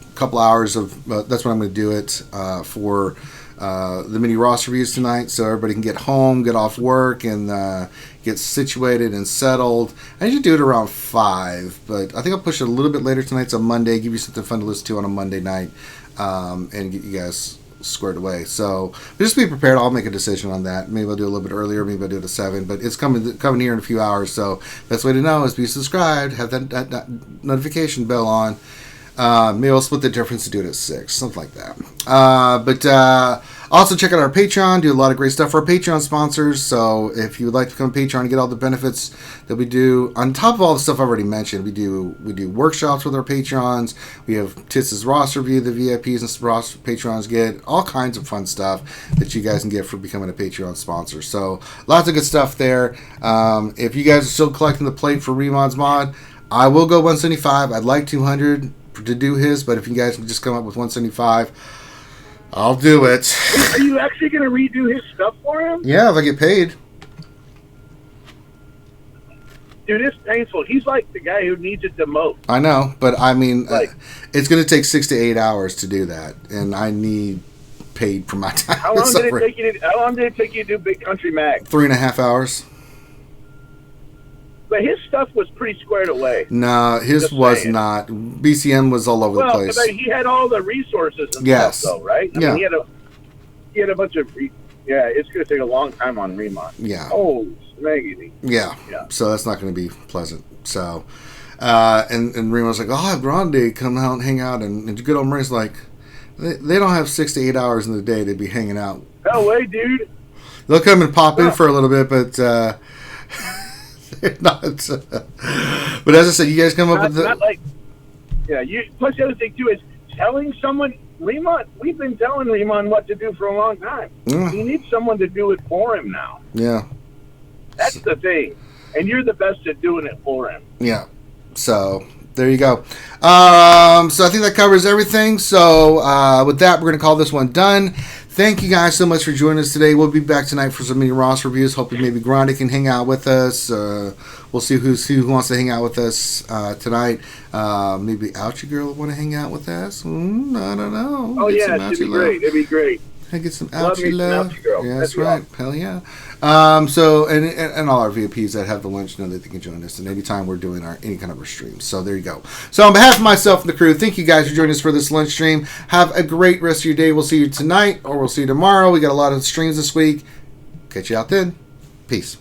a couple hours of, that's when I'm going to do it for the mini roster reviews tonight, so everybody can get home, get off work, and get situated and settled. I usually do it around 5, but I think I'll push it a little bit later tonight. It's a Monday, give you something fun to listen to on a Monday night, and get you guys squared away. So just be prepared. I'll make a decision on that. Maybe I'll do it a little bit earlier, maybe I'll do it at 7, but it's coming here in a few hours. So best way to know is be subscribed, have that notification bell on. Maybe I'll split the difference to do it at 6, something like that. But also check out our Patreon. Do a lot of great stuff for our Patreon sponsors. So if you would like to become a Patreon and get all the benefits that we do, on top of all the stuff I've already mentioned, we do workshops with our Patrons. We have Tits' roster review, the VIPs and roster Patrons get, all kinds of fun stuff that you guys can get for becoming a Patreon sponsor. So lots of good stuff there. If you guys are still collecting the plate for Remod's Mod, I will go 175. I'd like 200 to do his, but if you guys can just come up with 175, I'll do it. Are you actually going to redo his stuff for him? Yeah, if I get paid. Dude, it's painful. He's like the guy who needs it the most. I know, but I mean, it's going to take 6 to 8 hours to do that, and I need paid for my time. How long did it take you to do Big Country Mag? 3.5 hours. But his stuff was pretty squared away. No, his was not. BCM was all over the place. But he had all the resources and yes. stuff, though, right? I mean, he had a bunch of... Yeah, it's going to take a long time on Remod. Yeah. Oh, smaggedy. Yeah. So that's not going to be pleasant. So, and Remod's like, I'll have Grande come out and hang out. And good old Marie's like, they don't have 6 to 8 hours in the day to be hanging out. No way, dude. They'll come and pop in for a little bit, but... not, but as I said, you guys come up with the... Plus the other thing, too, is telling someone... we've been telling Remon what to do for a long time. Yeah. He needs someone to do it for him now. Yeah. That's the thing. And you're the best at doing it for him. Yeah. So, there you go. So I think that covers everything. So, with that, we're going to call this one done. Thank you guys so much for joining us today. We'll be back tonight for some mini roster reviews. Hopefully maybe Grande can hang out with us. We'll see who wants to hang out with us tonight. Maybe Ouchie Girl will want to hang out with us. I don't know. Oh, yeah, it'd be great. It'd be great. I get some Ouchie love. Ouchie Girl. Yeah, that's right. Awesome. Hell yeah. So and all our VIPs that have the lunch know that they can join us, and anytime we're doing any kind of a stream. So there you go. So on behalf of myself and the crew, thank you guys for joining us for this lunch stream. Have a great rest of your day. We'll see you tonight, or we'll see you tomorrow. We got a lot of streams this week. Catch you out then. Peace.